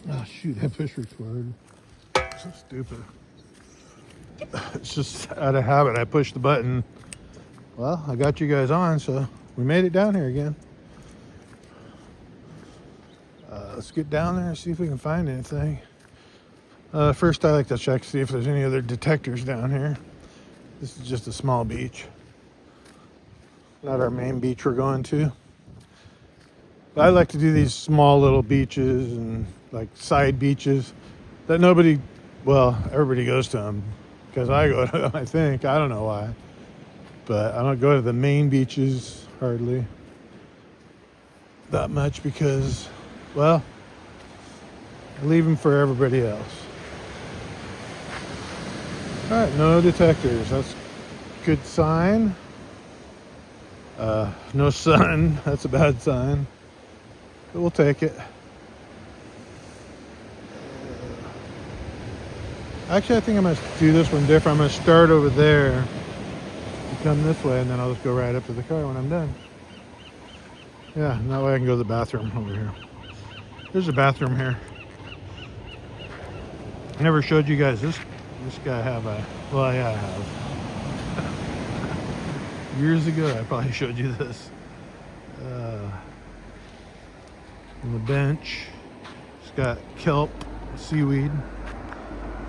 Oh shoot, I pushed record. So stupid. It's just out of habit. I pushed the button. Well, I got you guys on, so we made it down here again. Let's get down there and see if we can find anything. First, I like to check, see if there's any other detectors down here. This is just a small beach. Not our main beach we're going to. But I like to do these small little beaches and like side beaches that nobody, well, everybody goes to them. Because I go to them, I think. I don't know why. But I don't go to the main beaches hardly that much because, well, I leave them for everybody else. Alright, no detectors. That's a good sign. No sun. That's a bad sign. But we'll take it. Actually, I think I'm going to do this one different. I'm going to start over there. Come this way, and then I'll just go right up to the car when I'm done. Yeah, and that way I can go to the bathroom over here. There's a bathroom here. I never showed you guys this guy have a, well, yeah, I have. Years ago, I probably showed you this. On the bench, it's got kelp, seaweed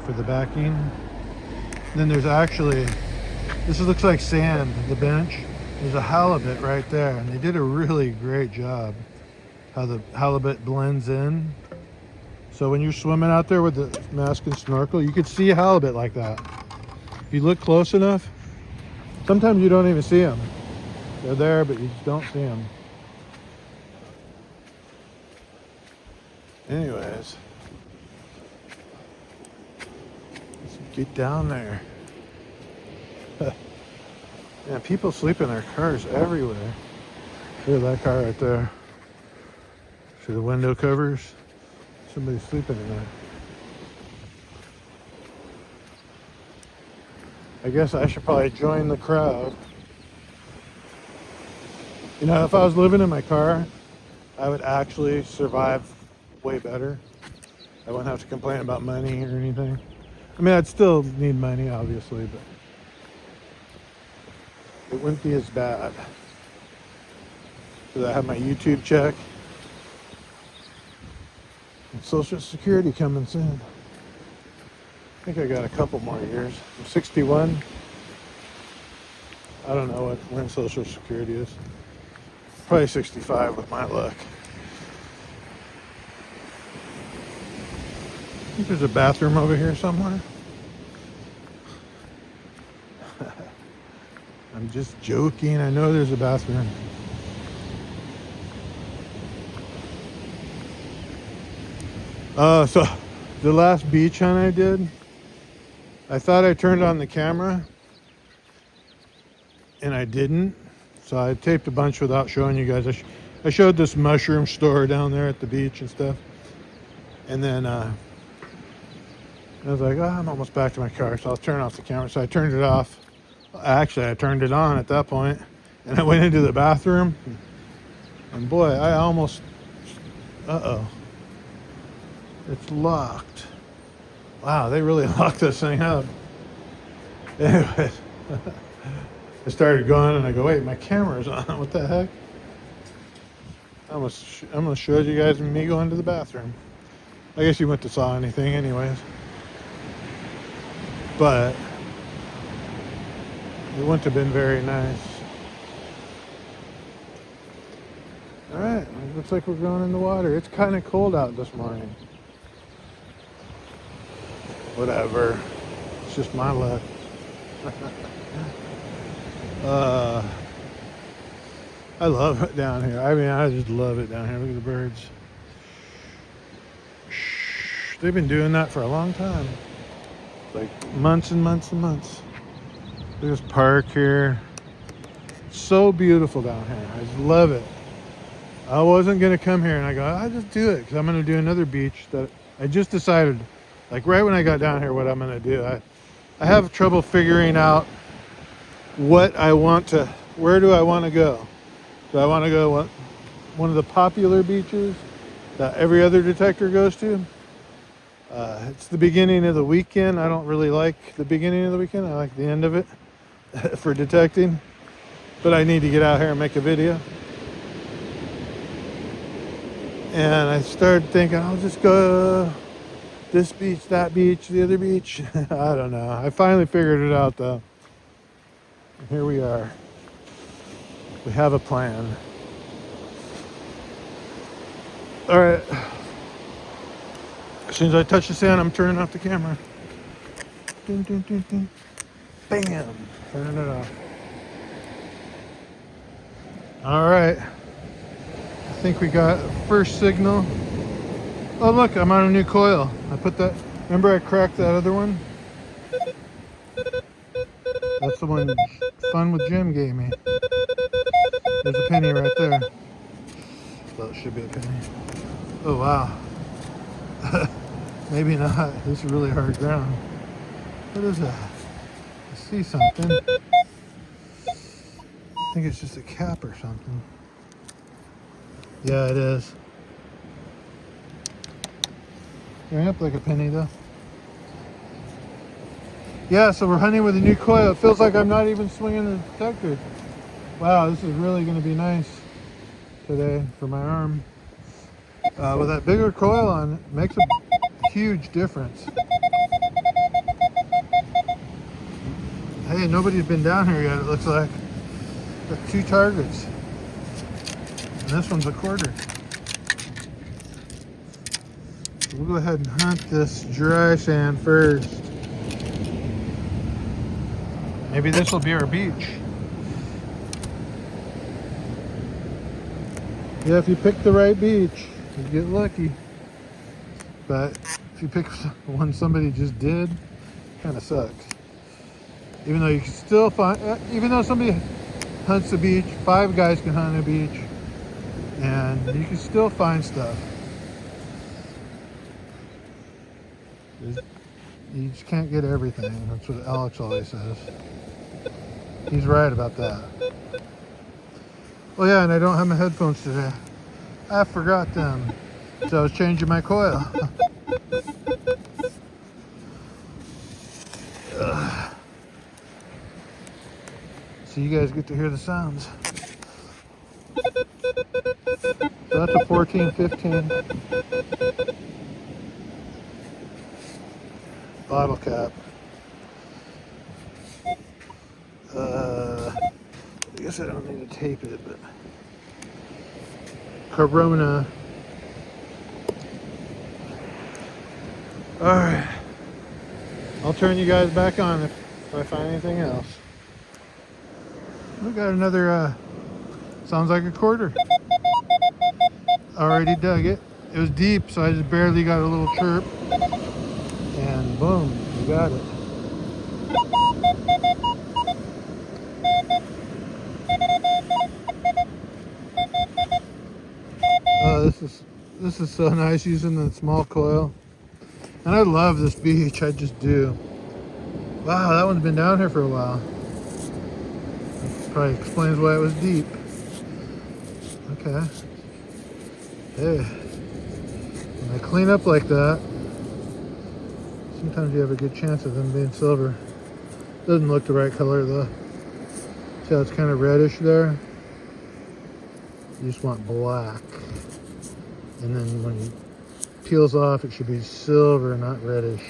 for the backing. And then there's actually, this looks like sand, the bench. There's a halibut right there, and they did a really great job how the halibut blends in. So when you're swimming out there with the mask and snorkel, you could see a halibut like that. If you look close enough, sometimes you don't even see them. They're there, but you just don't see them. Anyways, let's get down there. Yeah, people sleep in their cars everywhere. Look at that car right there. See the window covers? Somebody's sleeping in there. I guess I should probably join the crowd. You know, if I was living in my car, I would actually survive way better. I wouldn't have to complain about money or anything. I mean, I'd still need money, obviously, but it wouldn't be as bad. Because I have my YouTube check. And Social Security coming soon. I think I got a couple more years. I'm 61. I don't know when Social Security is. Probably 65 with my luck. I think there's a bathroom over here somewhere. I'm just joking. I know there's a bathroom. So the last beach hunt I did, I thought I turned on the camera and I didn't. So I taped a bunch without showing you guys. I showed this mushroom store down there at the beach and stuff. And then I was like, oh, I'm almost back to my car, so I'll turn off the camera. So I turned it off. Actually, I turned it on at that point, and I went into the bathroom. And boy, I almost, uh-oh. It's locked. Wow, they really locked this thing up. Anyways, I started going, and I go, wait, my camera's on. What the heck? I'm gonna show you guys me going to the bathroom. I guess you wouldn't have saw anything anyways. But it wouldn't have been very nice. Alright, it looks like we're going in the water. It's kind of cold out this morning. Whatever. It's just my luck. I love it down here. I mean, I just love it down here. Look at the birds. They've been doing that for a long time. Like months and months and months. There's park here. So beautiful down here. I just love it. I wasn't going to come here, and I go, I'll just do it because I'm going to do another beach that I just decided, like right when I got down here, what I'm going to do. I have trouble figuring out what I want to, where do I want to go? Do I want to go one of the popular beaches that every other detector goes to? It's the beginning of the weekend. I don't really like the beginning of the weekend. I like the end of it for detecting. But I need to get out here and make a video. And I started thinking, I'll just go this beach, that beach, the other beach. I don't know. I finally figured it out though. And here we are. We have a plan. All right. As soon as I touch the sand, I'm turning off the camera. Ding, ding, ding, ding. Bam. Turning it off. All right. I think we got first signal. Oh, look, I'm on a new coil. I put that, remember I cracked that other one? That's the one Fun with Jim gave me. There's a penny right there. Well, it should be a penny. Oh, wow. Maybe not. This is really hard ground. What is that? I see something. I think it's just a cap or something. Yeah, it is. Going up like a penny though. Yeah, so we're hunting with a new coil. It feels like I'm not even swinging the detector. Wow, this is really going to be nice today for my arm. With that bigger coil on, it makes a huge difference. Hey, nobody's been down here yet, it looks like. Got 2 targets. And this one's a quarter. So we'll go ahead and hunt this dry sand first. Maybe this will be our beach. Yeah, if you pick the right beach, you get lucky. But if you pick one somebody just did, kind of sucks. Even though you can still find, even though somebody hunts the beach, 5 guys can hunt a beach, and you can still find stuff. You just can't get everything. That's what Alex always says. He's right about that. Oh yeah, and I don't have my headphones today. I forgot them. So I was changing my coil. So you guys get to hear the sounds. So that's a 14-15 bottle cap. I guess I don't need to tape it, but Corona. All right, I'll turn you guys back on if I find anything else. We got another, sounds like a quarter. Already dug it. It was deep, so I just barely got a little chirp. And boom, we got it. Oh, this is so nice using the small coil. And I love this beach, I just do. Wow, that one's been down here for a while. Probably explains why it was deep. Okay. Hey, when I clean up like that, sometimes you have a good chance of them being silver. Doesn't look the right color though. See how it's kind of reddish there? You just want black. And then when it peels off, it should be silver, not reddish.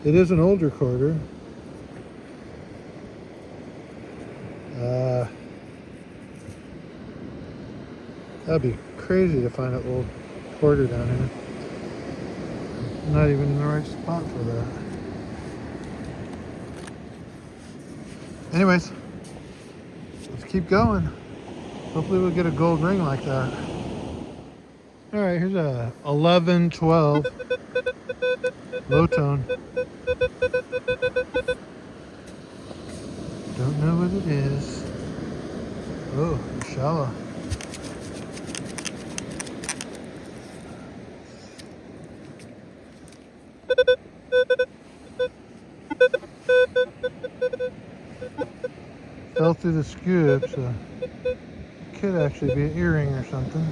It is an older quarter. That'd be crazy to find an old quarter down here. Not even in the right spot for that. Anyways, let's keep going. Hopefully we'll get a gold ring like that. All right, here's a 11-12 low tone. Don't know what it is. Oh, shallow. Fell through the scoop, so Could actually be an earring or something.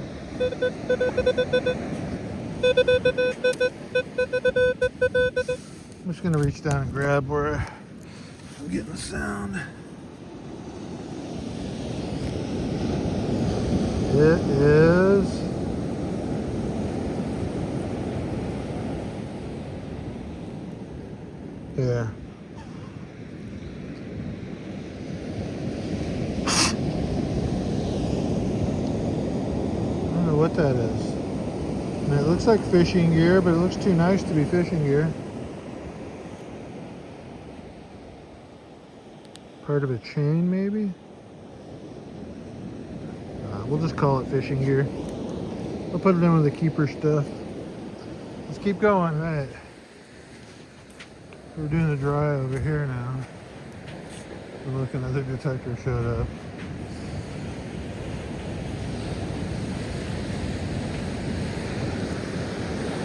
I'm just gonna reach down and grab where I'm getting the sound. It is here. I don't know what that is. I mean, it looks like fishing gear, but it looks too nice to be fishing gear. Part of a chain, maybe? We'll just call it fishing gear. I'll put it in with the keeper stuff. Let's keep going. All right. We're doing the dry over here now. And look, another detector showed up.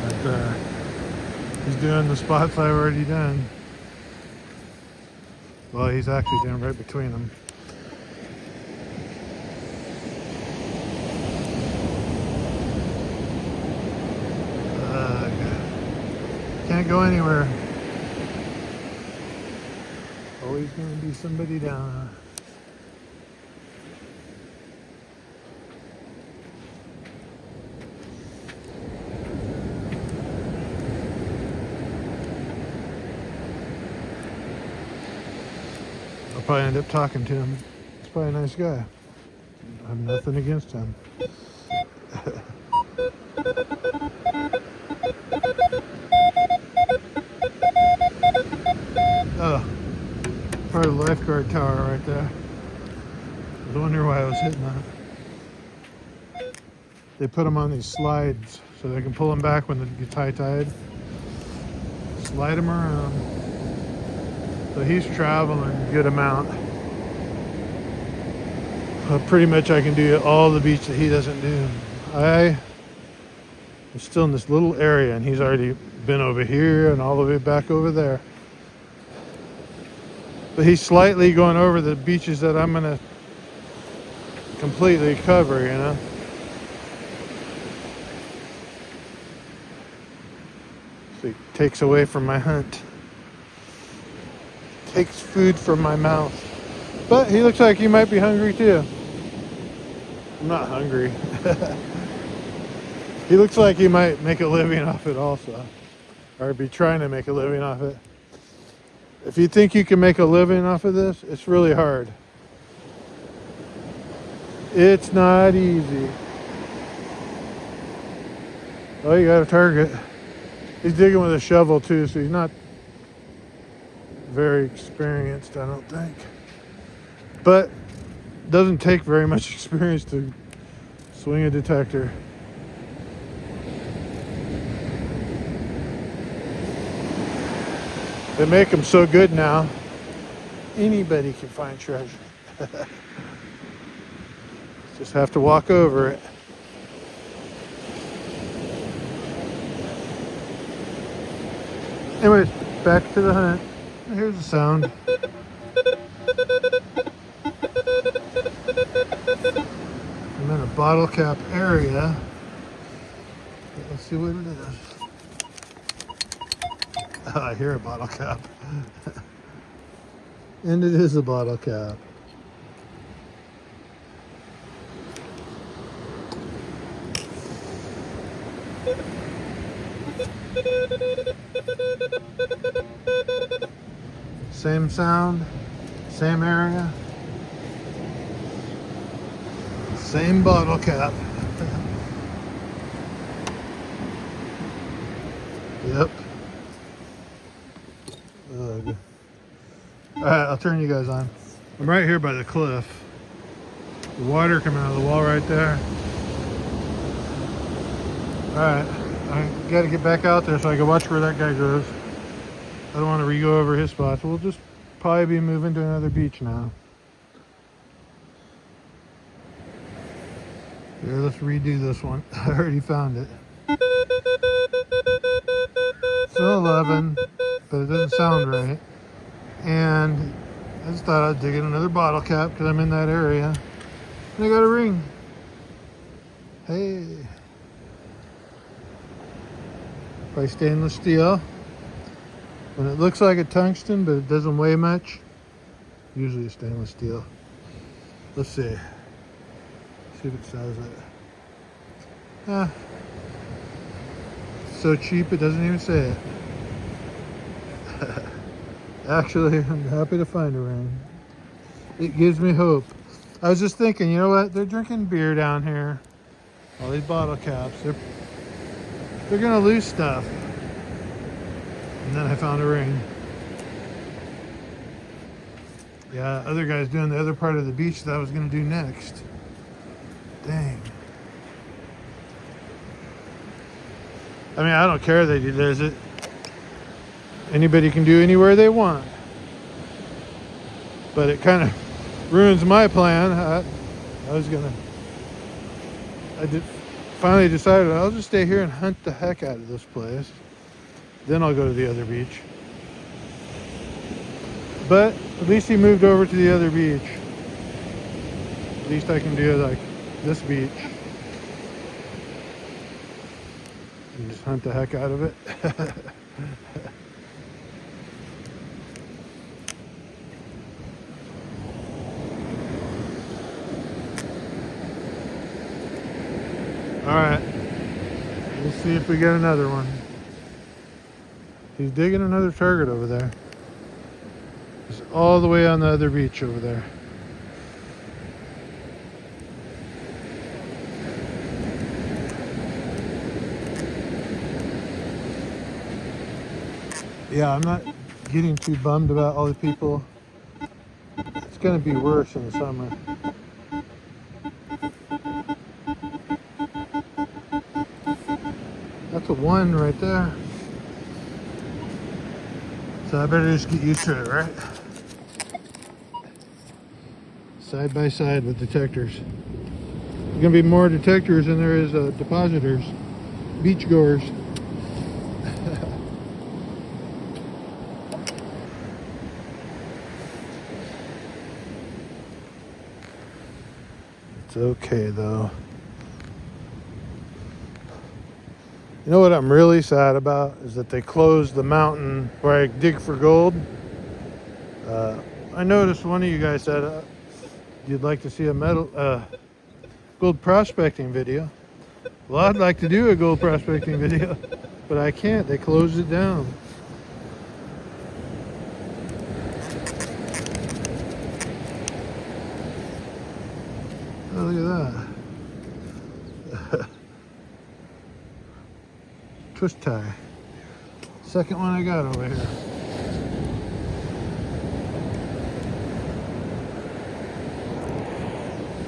Right there. He's doing the spots I've already done. Well, he's actually doing right between them. Can't go anywhere. Always gonna be somebody down. I'll probably end up talking to him. He's probably a nice guy. I have nothing against him. Oh, part of the lifeguard tower right there. I was wondering why I was hitting that. They put them on these slides so they can pull them back when it gets high tide. Slide them around. So he's traveling a good amount. Pretty much I can do all the beach that he doesn't do. I am still in this little area and he's already been over here and all the way back over there. But he's slightly going over the beaches that I'm gonna completely cover, you know. So he takes away from my hunt. Takes food from my mouth. But he looks like he might be hungry too. I'm not hungry. He looks like he might make a living off it also. Or be trying to make a living off it. If you think you can make a living off of this, it's really hard. It's not easy. Oh, you got a target. He's digging with a shovel too, so he's not very experienced, I don't think. But it doesn't take very much experience to swing a detector. They make them so good now, anybody can find treasure. Just have to walk over it. Anyways, back to the hunt. Here's the sound. I'm in a bottle cap area. Let's see what it is. Oh, I hear a bottle cap. And it is a bottle cap. Same sound, same area, same bottle cap. Yep. Ugh. All right, I'll turn you guys on. I'm right here by the cliff. The water coming out of the wall right there. All right, I got to get back out there so I can watch where that guy goes. I don't want to re-go over his spots. We'll just probably be moving to another beach now. Here, let's redo this one. I already found it. Still 11, but it doesn't sound right. And I just thought I'd dig in another bottle cap because I'm in that area. And I got a ring. Hey. By stainless steel. When it looks like a tungsten, but it doesn't weigh much, usually it's stainless steel. Let's see. See if it says it. Ah. So cheap it doesn't even say it. Actually, I'm happy to find a ring. It gives me hope. I was just thinking, you know what? They're drinking beer down here. All these bottle caps. They're gonna lose stuff. And then I found a ring. Yeah, other guy's doing the other part of the beach that I was gonna do next. Dang. I mean, I don't care that he does it. Anybody can do anywhere they want. But it kind of ruins my plan. I finally decided I'll just stay here and hunt the heck out of this place. Then I'll go to the other beach. But at least he moved over to the other beach. At least I can do like this beach. And just hunt the heck out of it. Alright. Let's see if we get another one. He's digging another target over there. It's all the way on the other beach over there. Yeah, I'm not getting too bummed about all the people. It's going to be worse in the summer. That's a 1 right there. So I better just get used to it, right? Side by side with detectors. There's going to be more detectors than there is depositors, beach goers. It's okay though. You know what I'm really sad about is that they closed the mountain where I dig for gold. I noticed one of you guys said you'd like to see a gold prospecting video. Well, I'd like to do a gold prospecting video, but I can't. They closed it down. Oh, look at that. Twist tie. Second one I got over here.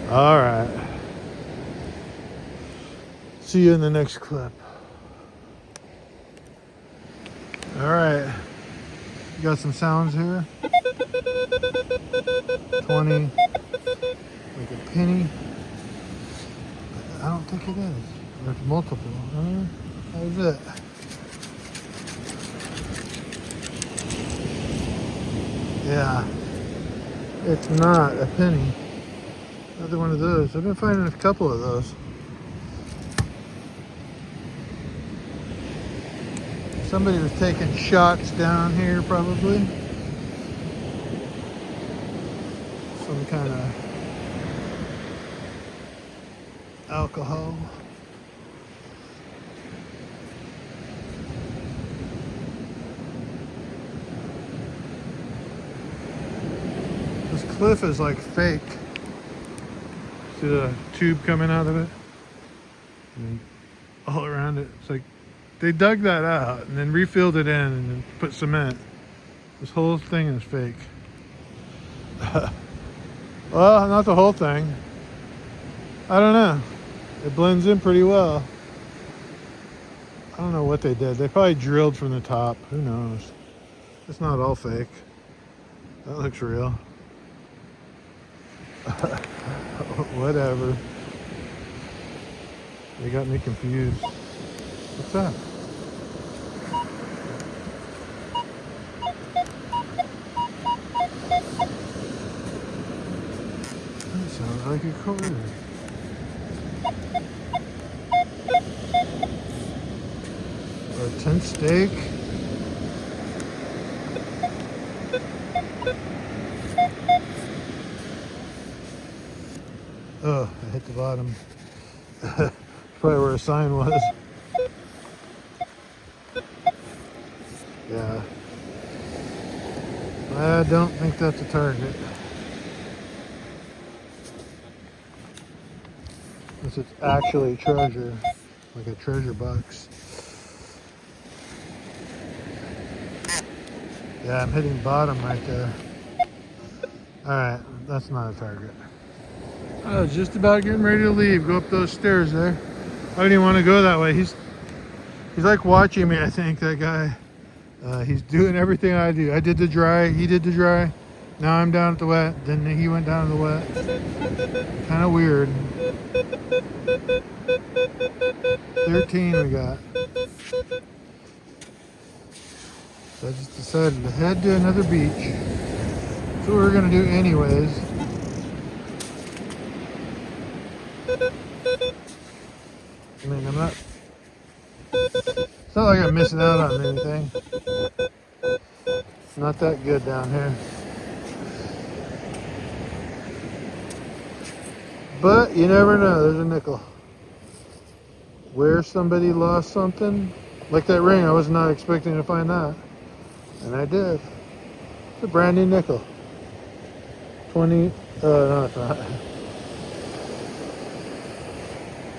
All right. See you in the next clip. All right. Got some sounds here. 20. Like a penny. I don't think it is. There's multiple. How's it? Yeah. It's not a penny. Another one of those. I've been finding a couple of those. Somebody was taking shots down here probably. Some kind of alcohol. This cliff is like fake. See the tube coming out of it? And all around it. It's like they dug that out and then refilled it in and then put cement. This whole thing is fake. Well, not the whole thing. I don't know. It blends in pretty well. I don't know what they did. They probably drilled from the top. Who knows? It's not all fake. That looks real. Whatever. They got me confused. What's that? That sounds like a quarter. steak. Oh, I hit the bottom. Probably where a sign was. Yeah. I don't think that's a target. Unless it's actually treasure, like a treasure box. Yeah, I'm hitting bottom right there. Alright, that's not a target. I was just about getting ready to leave, go up those stairs there. I didn't even want to go that way. He's like watching me, I think, that guy. He's doing everything I do. I did the dry, he did the dry. Now I'm down at the wet, then he went down to the wet. Kind of weird. 13 we got. So I just decided to head to another beach. That's what we're gonna do anyways. I mean, I'm not, it's not like I'm missing out on anything. It's not that good down here. But you never know, there's a nickel. Where somebody lost something, like that ring, I was not expecting to find that. And I did. It's a brand new nickel. 20, no it's not.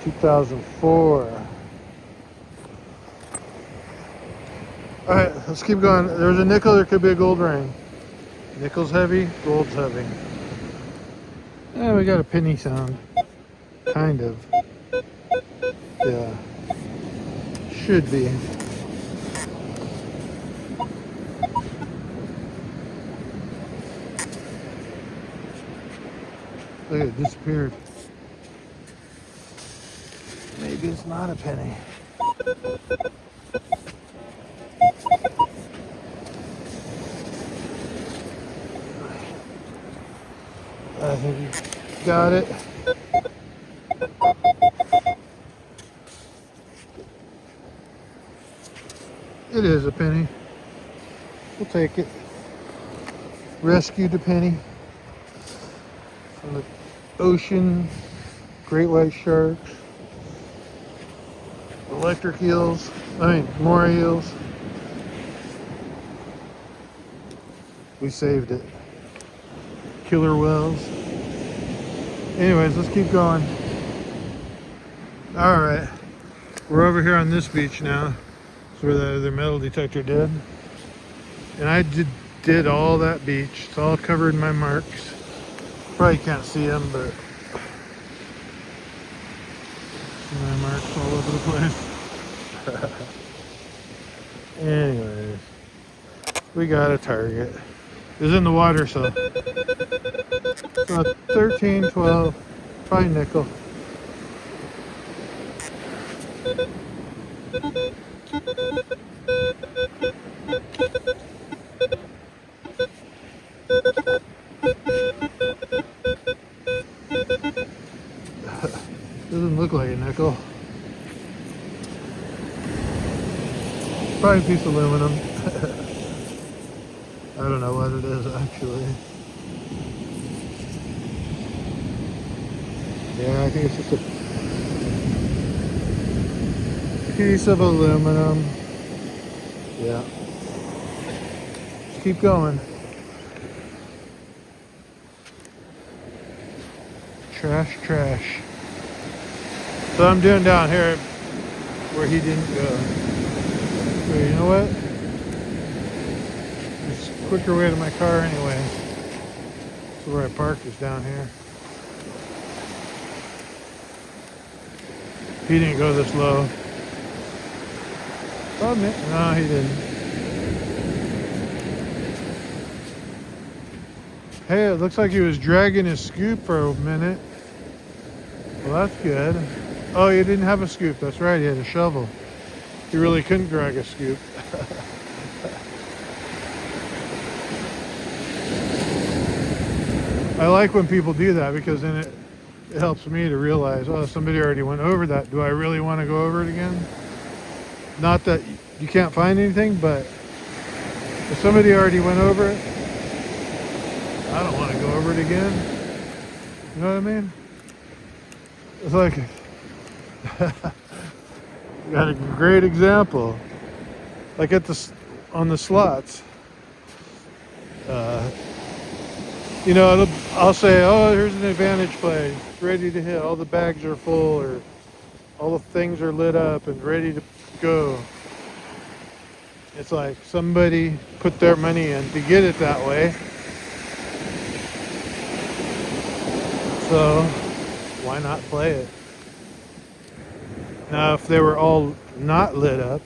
2004. Alright, let's keep going. There's a nickel, there could be a gold ring. Nickel's heavy, gold's heavy. Yeah, we got a penny sound. Kind of. Yeah. Should be. Look, it disappeared. Maybe it's not a penny. I think you got it. It is a penny. We'll take it. Rescued a penny from the ocean. Great white sharks. Electric eels. More eels. We saved it. Killer whales. Anyways, let's keep going. Alright. We're over here on this beach now. It's where the other metal detector did. And I did all that beach. It's all covered in my marks. Probably can't see them, but my marks all over the place. Anyways, we got a target. It was in the water, so 13, 12, probably nickel. Doesn't look like a nickel. Probably a piece of aluminum. I don't know what it is actually. Yeah, I think it's just a piece of aluminum. Yeah. Just keep going. Trash, trash. So I'm doing down here where he didn't go. So you know what? It's a quicker way to my car anyway. So where I parked is down here. He didn't go this low. Oh, no, he didn't. Hey, it looks like he was dragging his scoop for a minute. Well, that's good. Oh, he didn't have a scoop. That's right, he had a shovel. He really couldn't drag a scoop. I like when people do that because then it helps me to realize, oh, somebody already went over that. Do I really want to go over it again? Not that you can't find anything, but if somebody already went over it, I don't want to go over it again. You know what I mean? It's like, you got a great example. Like on the slots. Uh, I'll say, oh, here's an advantage play, ready to hit. All the bags are full, or all the things are lit up and ready to go. It's like somebody put their money in to get it that way. So why not play it? Now, if they were all not lit up,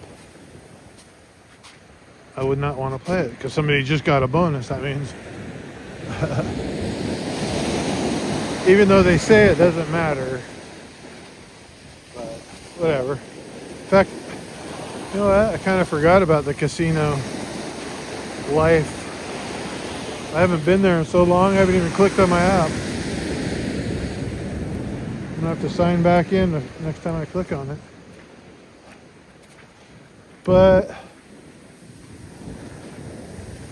I would not want to play it because somebody just got a bonus. That means, even though they say it doesn't matter, but whatever. In fact, you know what? I kind of forgot about the casino life. I haven't been there in so long, I haven't even clicked on my app. I'm gonna have to sign back in the next time I click on it. But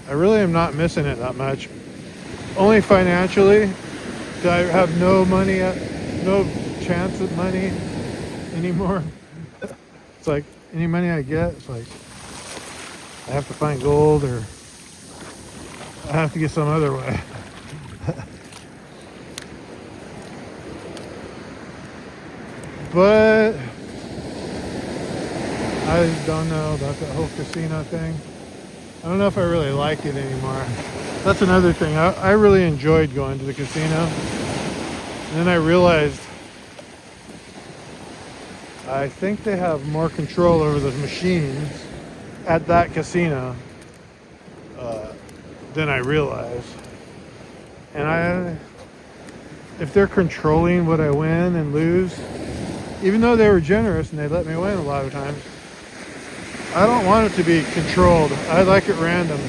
I really am not missing it that much. Only financially. I have no money, no chance at money anymore. It's like any money I get, it's like I have to find gold, or I have to get some other way. But I don't know about that whole casino thing. I don't know if I really like it anymore. That's another thing. I really enjoyed going to the casino. And then I realized I think they have more control over the machines at that casino than I realized. And if they're controlling what I win and lose, even though they were generous and they let me win a lot of times, I don't want it to be controlled. I like it random.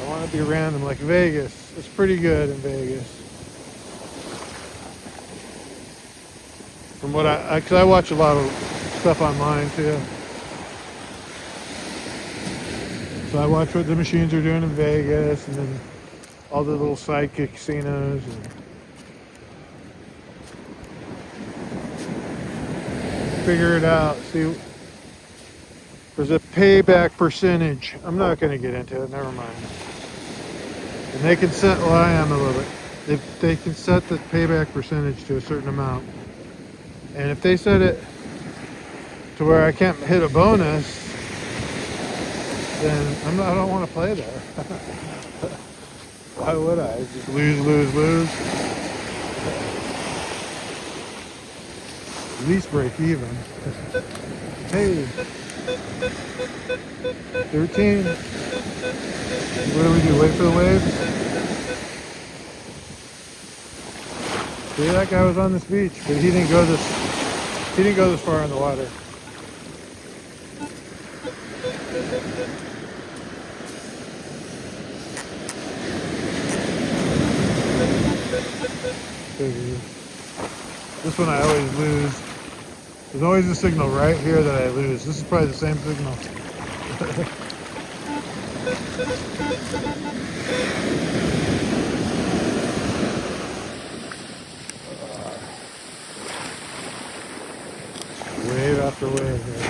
I want it to be random, like Vegas. It's pretty good in Vegas. From what because I watch a lot of stuff online too. So I watch what the machines are doing in Vegas, and then all the little sidekick casinos. And figure it out. See, there's a payback percentage. I'm not going to get into it. Never mind. And they can set. Well, I am a little bit. They can set the payback percentage to a certain amount. And if they set it to where I can't hit a bonus, then I don't want to play there. Why would I? Just lose. At least break even. Hey, 13. What do? Wait for the waves? See, that guy was on this beach, but he didn't go this far in the water. This one I always lose. There's always a signal right here that I lose. This is probably the same signal. Wave after wave here.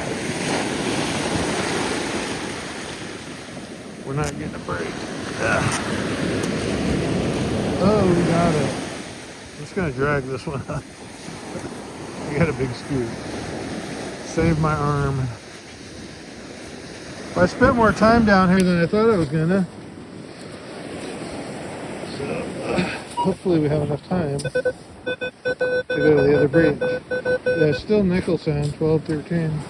We're not getting a break. Oh, we got it. I'm just gonna drag this one up. I got a big scoop. Save my arm. I spent more time down here than I thought I was gonna. So hopefully we have enough time to go to the other bridge. Yeah, still nickel sound, 12-13.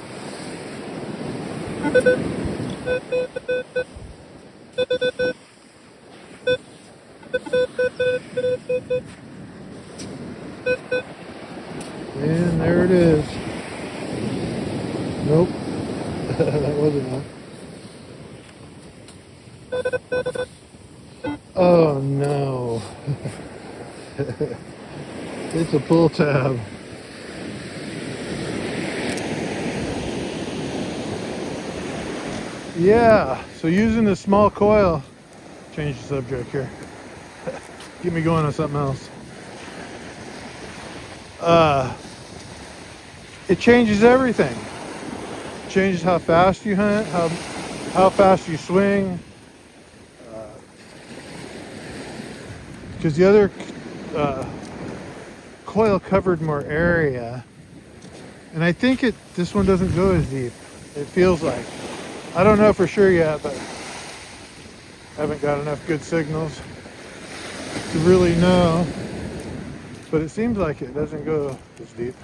And there it is. Nope. That wasn't enough. Oh no. It's a pull tab. Yeah, so using this small coil, change the subject here. Get me going on something else. It changes everything. It changes how fast you hunt, how fast you swing. Because the other coil covered more area, and I think this one doesn't go as deep. It feels like. I don't know for sure yet, but I haven't got enough good signals to really know. But it seems like it doesn't go as deep.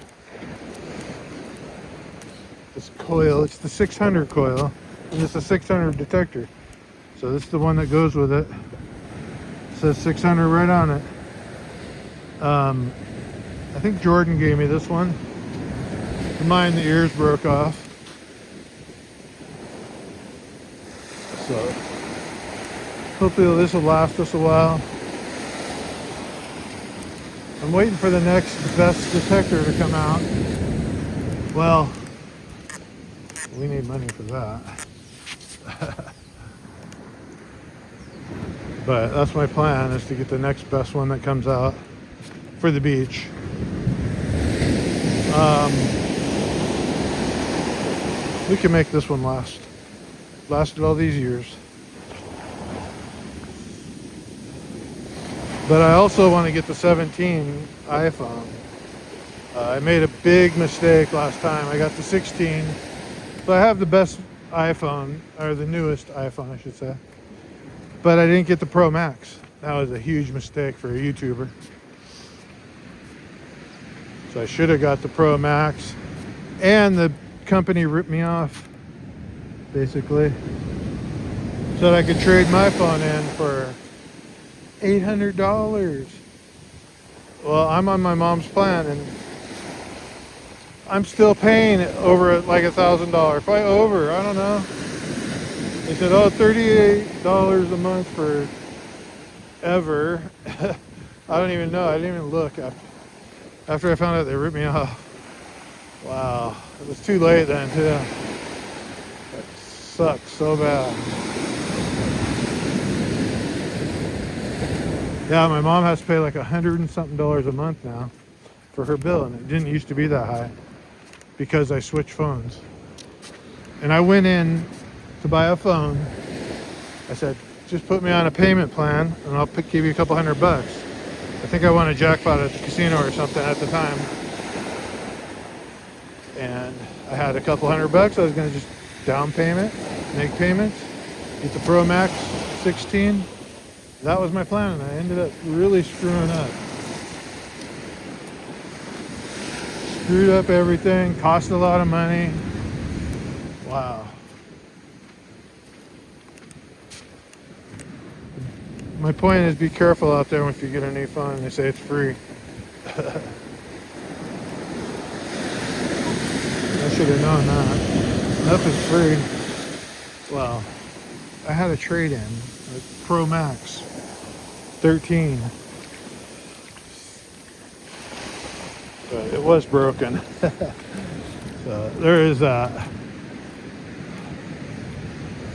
This coil, it's the 600 coil, and it's a 600 detector. So this is the one that goes with it. It says 600 right on it. I think Jordan gave me this one. Mine, the ears broke off. So hopefully this will last us a while. I'm waiting for the next best detector to come out. Well, we need money for that. But that's my plan, is to get the next best one that comes out for the beach. We can make this one last. Lasted all these years. But I also want to get the 17 iPhone. I made a big mistake last time. I got the 16. So I have the best iPhone, or the newest iPhone, I should say. But I didn't get the Pro Max. That was a huge mistake for a YouTuber. So I should have got the Pro Max. And the company ripped me off, basically, so that I could trade my phone in for $800. Well, I'm on my mom's plan, and I'm still paying over like $1,000. Probably over, I don't know. They said, oh, $38 a month for ever. I don't even know. I didn't even look after I found out they ripped me off. Wow, it was too late then too. That sucks so bad. Yeah, my mom has to pay like $100 and something a month now for her bill, and it didn't used to be that high because I switched phones. And I went in to buy a phone. I said, just put me on a payment plan and I'll give you a couple $100. I think I won a jackpot at the casino or something at the time. And I had a couple $100. I was going to just down payment, make payments, get the Pro Max 16. That was my plan, and I ended up really screwing up. Screwed up everything, cost a lot of money. Wow. My point is, be careful out there if you get a new phone and they say it's free. I should have known that. Nothing's free. Well, I had a trade-in, a Pro Max 13. But it was broken. So there is that.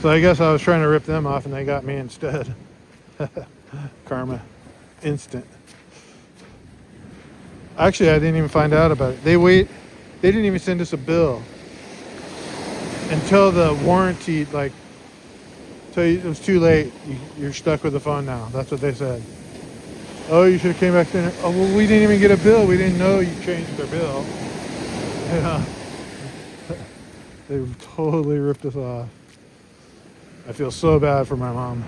So I guess I was trying to rip them off and they got me instead. Karma. Instant. Actually, I didn't even find out about it. They didn't even send us a bill until the warranty, like, so it was too late. You're stuck with the phone now. That's what they said. Oh, you should have came back then. Oh, well, we didn't even get a bill. We didn't know you changed their bill. Yeah. They totally ripped us off. I feel so bad for my mom.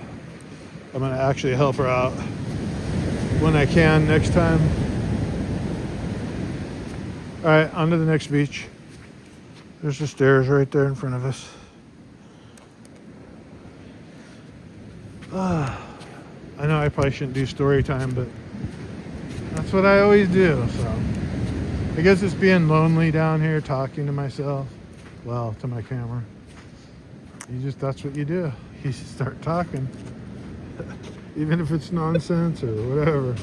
I'm going to actually help her out when I can next time. All right, on to the next beach. There's the stairs right there in front of us. I know I probably shouldn't do story time, but that's what I always do. So I guess it's being lonely down here, talking to myself. Well, to my camera. That's what you do. You just start talking. Even if it's nonsense or whatever.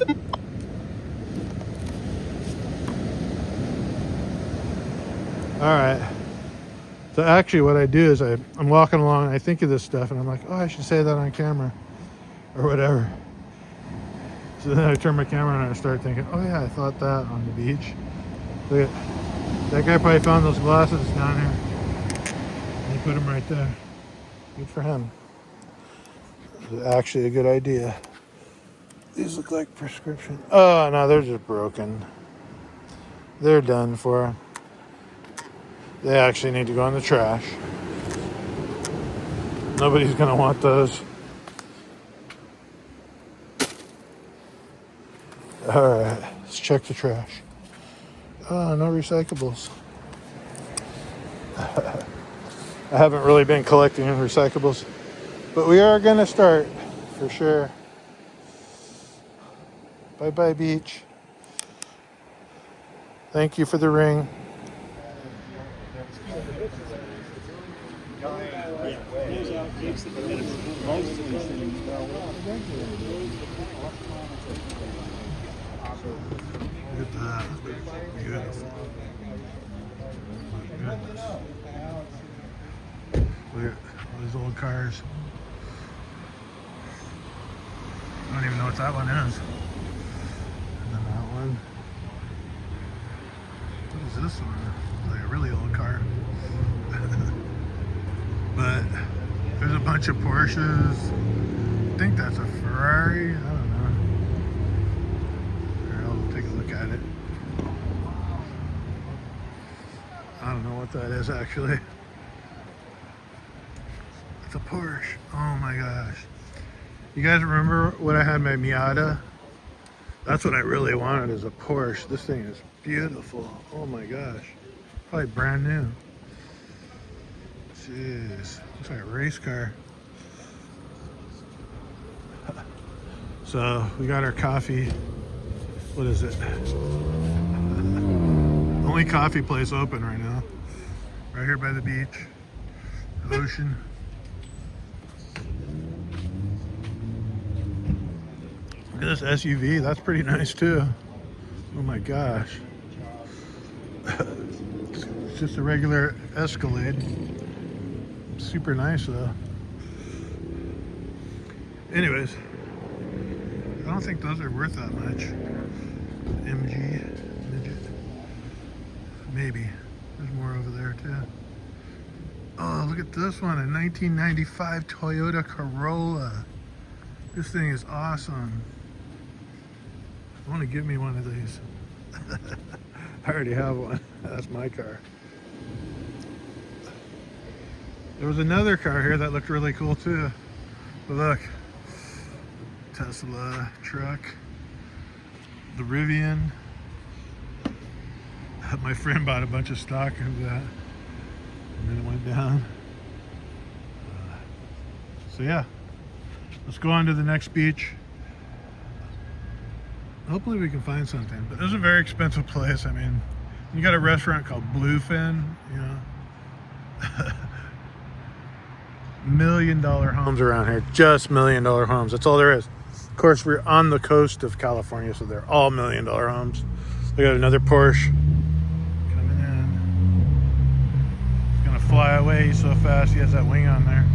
All right. So actually what I do is I'm walking along and I think of this stuff and I'm like, oh, I should say that on camera or whatever. So then I turn my camera on and I start thinking, oh yeah, I thought that on the beach. Look at, that guy probably found those glasses down here. And he put them right there. Good for him. It's actually a good idea. These look like prescription. Oh no, they're just broken. They're done for. They actually need to go in the trash. Nobody's gonna want those. Alright, let's check the trash. Oh, no recyclables. I haven't really been collecting recyclables, but we are gonna start for sure. Bye bye, beach. Thank you for the ring. Look at that. Beautiful. My goodness. Look at those old cars. I don't even know what that one is. And then that one. What is this one? Like a really old car. But there's a bunch of Porsches. I think that's a Ferrari. I don't know. Here, I'll take a look at it. I don't know what that is actually. It's a Porsche. Oh my gosh. You guys remember when I had my Miata? That's what I really wanted, is a Porsche. This thing is beautiful. Oh my gosh. Probably brand new. Jeez. Looks like a race car. So we got our coffee. What is it? Only coffee place open right now. Right here by the beach. The ocean. Look at this SUV. That's pretty nice too. Oh my gosh. It's just a regular Escalade. Super nice though. Anyways, I don't think those are worth that much. MG midget. Maybe. There's more over there too. Oh, look at this one, a 1995 Toyota Corolla. This thing is awesome. I want to give me one of these. I already have one. That's my car. There was another car here that looked really cool too. But look, Tesla truck, the Rivian. My friend bought a bunch of stock of that, and then it went down. So yeah, let's go on to the next beach. Hopefully we can find something, but this is a very expensive place. I mean, you got a restaurant called Bluefin, you know. $1 million homes around here, just $1 million homes. That's all there is. Of course, we're on the coast of California, so they're all $1 million homes. We got another Porsche coming in. He's gonna fly away. He's so fast. He has that wing on there.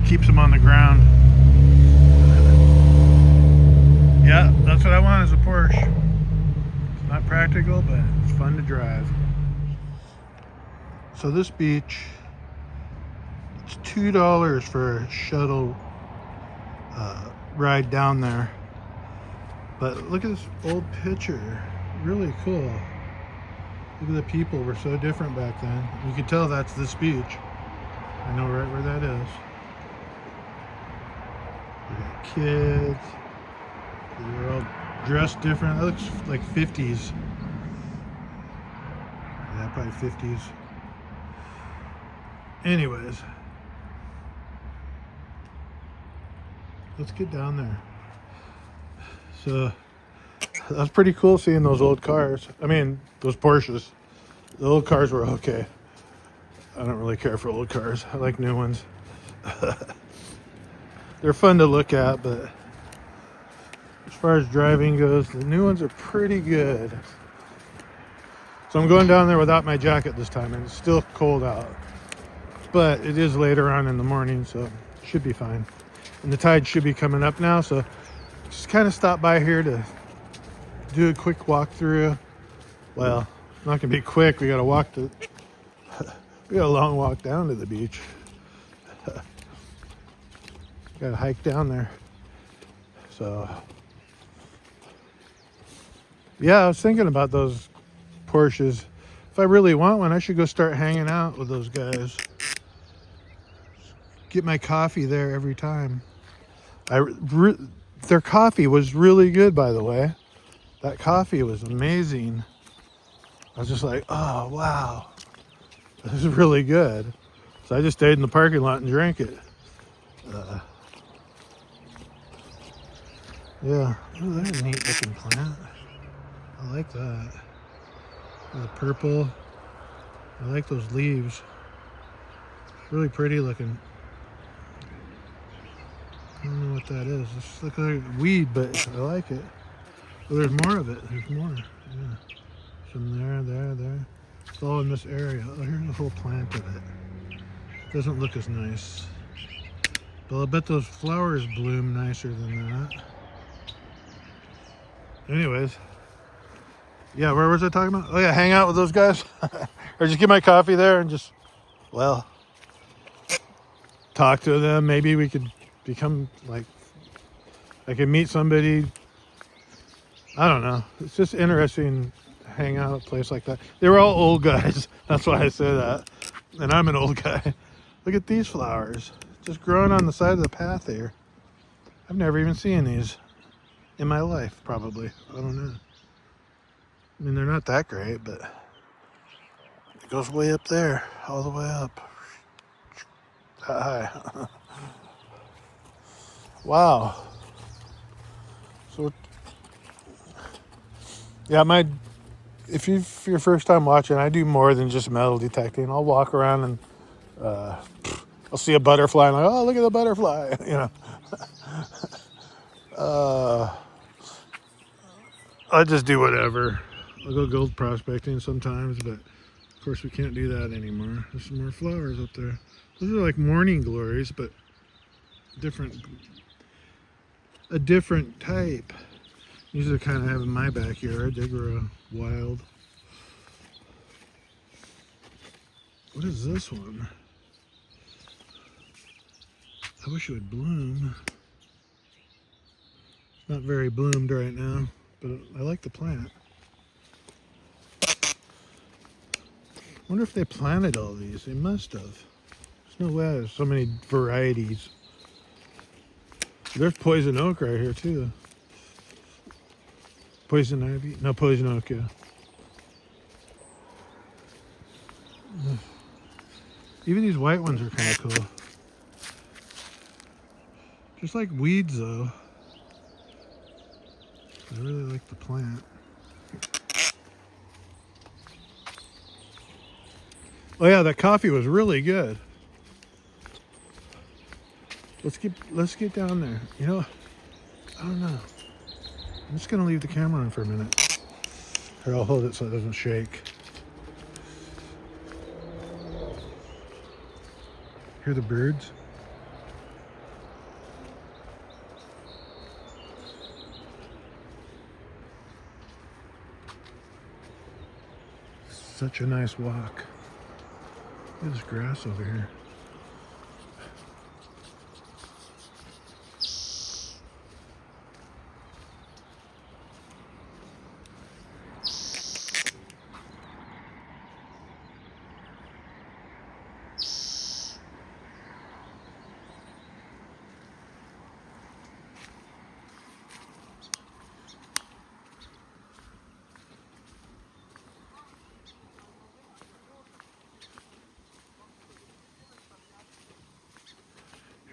Keeps him on the ground. Yeah, that's what I want, is a Porsche. It's not practical, but it's fun to drive. So this beach, it's $2 for a shuttle ride down there. But look at this old picture. Really cool. Look at the people, were so different back then. You can tell that's this beach. I know right where that is. We got kids. They were all dressed different. That looks like 50s. Yeah, probably 50s. Anyways, let's get down there. So that's pretty cool seeing those old cars. I mean, those Porsches. The old cars were okay. I don't really care for old cars. I like new ones. They're fun to look at, but as far as driving goes, the new ones are pretty good. So I'm going down there without my jacket this time, and it's still cold out. But it is later on in the morning, so it should be fine. And the tide should be coming up now, so just kind of stop by here to do a quick walkthrough. Well, not gonna be quick. We got a long walk down to the beach. Got to hike down there. So, yeah, I was thinking about those Porsches. If I really want one, I should go start hanging out with those guys. Get my coffee there every time. Their coffee was really good, by the way. That coffee was amazing. I was just like, oh, wow. This is really good. So I just stayed in the parking lot and drank it. Yeah. Oh, there's a neat looking plant. I like that. The purple. I like those leaves. Really pretty looking. I don't know what that is. It's like a weed, but I like it. Oh, there's more of it. There's more. Yeah. Some there. It's all in this area. Oh, here's a whole plant of it. Doesn't look as nice. But I'll bet those flowers bloom nicer than that. Anyways. Yeah, where was I talking about? Oh yeah, hang out with those guys. Or just get my coffee there and just, well, talk to them. Maybe we could become like, I could meet somebody. I don't know. It's just interesting to hang out at a place like that. They were all old guys. That's why I say that. And I'm an old guy. Look at these flowers. Just growing on the side of the path here. I've never even seen these in my life, probably. I don't know. I mean, they're not that great, but it goes way up there, all the way up. That high. Wow. So, yeah, if you're first time watching, I do more than just metal detecting. I'll walk around and I'll see a butterfly and I'm like, oh, look at the butterfly, you know. I just do whatever. I'll go gold prospecting sometimes, but of course we can't do that anymore. There's some more flowers up there. Those are like morning glories, but a different type. These are kind of have in my backyard. They grow wild. What is this one? I wish it would bloom. It's not very bloomed right now, but I like the plant. I wonder if they planted all these. They must have. There's no way there's so many varieties. There's poison oak right here too. Poison ivy? No, poison oak, yeah. Even these white ones are kind of cool. Just like weeds though. I really like the plant. Oh yeah, that coffee was really good. Let's get down there. You know, I don't know. I'm just gonna leave the camera on for a minute. Or I'll hold it so it doesn't shake. Hear the birds? Such a nice walk. Look at this grass over here.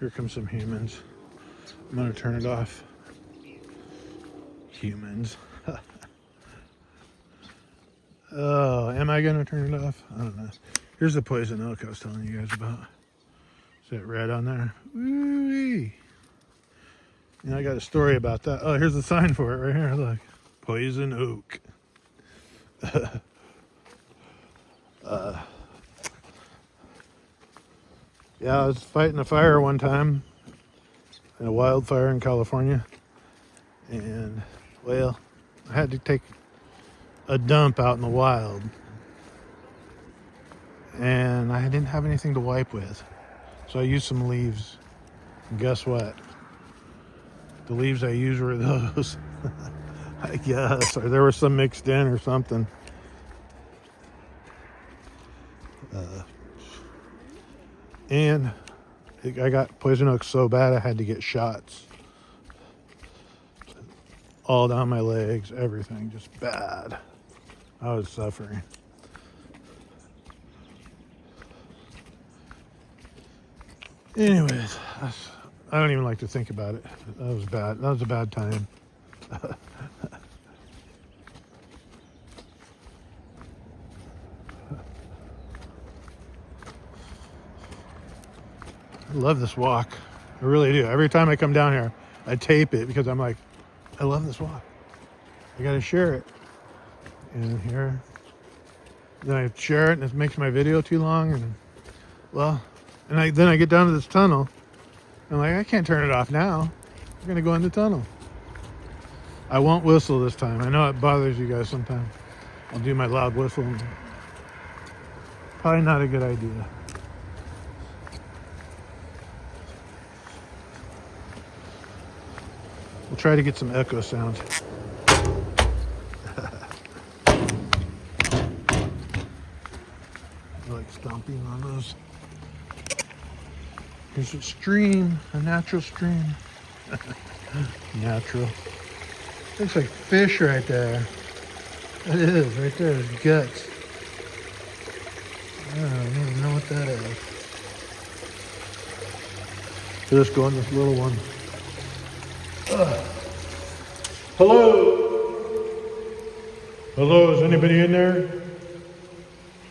Here come some humans. I'm gonna turn it off. Humans. Oh, am I gonna turn it off? I don't know. Here's the poison oak I was telling you guys about. Is that red on there? Woo-wee. And I got a story about that. Oh, here's the sign for it right here. Look. Poison oak. Uh, yeah, I was fighting a fire one time, a wildfire in California, and well, I had to take a dump out in the wild, and I didn't have anything to wipe with, so I used some leaves. And guess what? The leaves I used were those, I guess, or there was some mixed in or something. And I got poison oak so bad I had to get shots all down my legs, everything, just bad. I was suffering. Anyways, I don't even like to think about it. That was bad. That was a bad time. I love this walk. I really do. Every time I come down here, I tape it because I'm like, I love this walk. I got to share it. And here, then I share it and it makes my video too long. And well, and then I get down to this tunnel. I'm like, I can't turn it off now. I'm going to go in the tunnel. I won't whistle this time. I know it bothers you guys sometimes. I'll do my loud whistle. Probably not a good idea. We'll try to get some echo sounds. I like stomping on those. Here's a stream, a natural stream. Natural. Looks like fish right there. It is, right there, his guts. I don't even know what that is. Let's go in this little one. Hello? Hello, is anybody in there?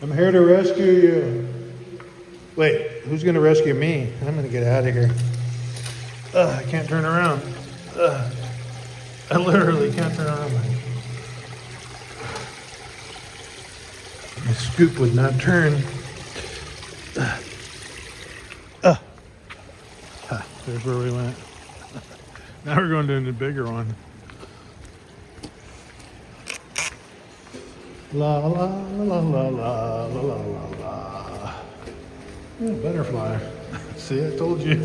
I'm here to rescue you. Wait, who's gonna rescue me? I'm gonna get out of here. I can't turn around. I literally can't turn around. My scoop would not turn. There's where we went. Now we're going to the bigger one. La la la la la la la la la. Yeah, butterfly. See, I told you.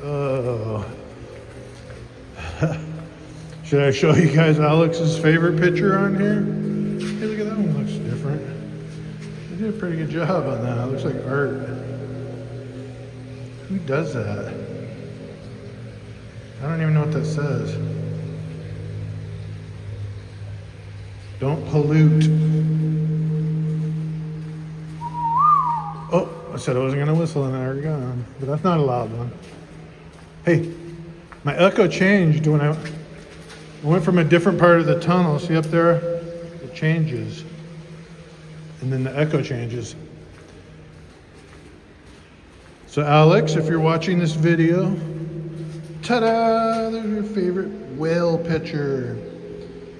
Oh. Should I show you guys Alex's favorite picture on here? Hey, look at that one. Looks different. They did a pretty good job on that. It looks like art. Who does that? I don't even know what that says. Don't pollute. Oh, I said I wasn't going to whistle and there we go. But that's not a loud one. Hey, my echo changed when I went from a different part of the tunnel. See up there? It changes. And then the echo changes. So Alex, if you're watching this video, ta-da! There's your favorite whale picture.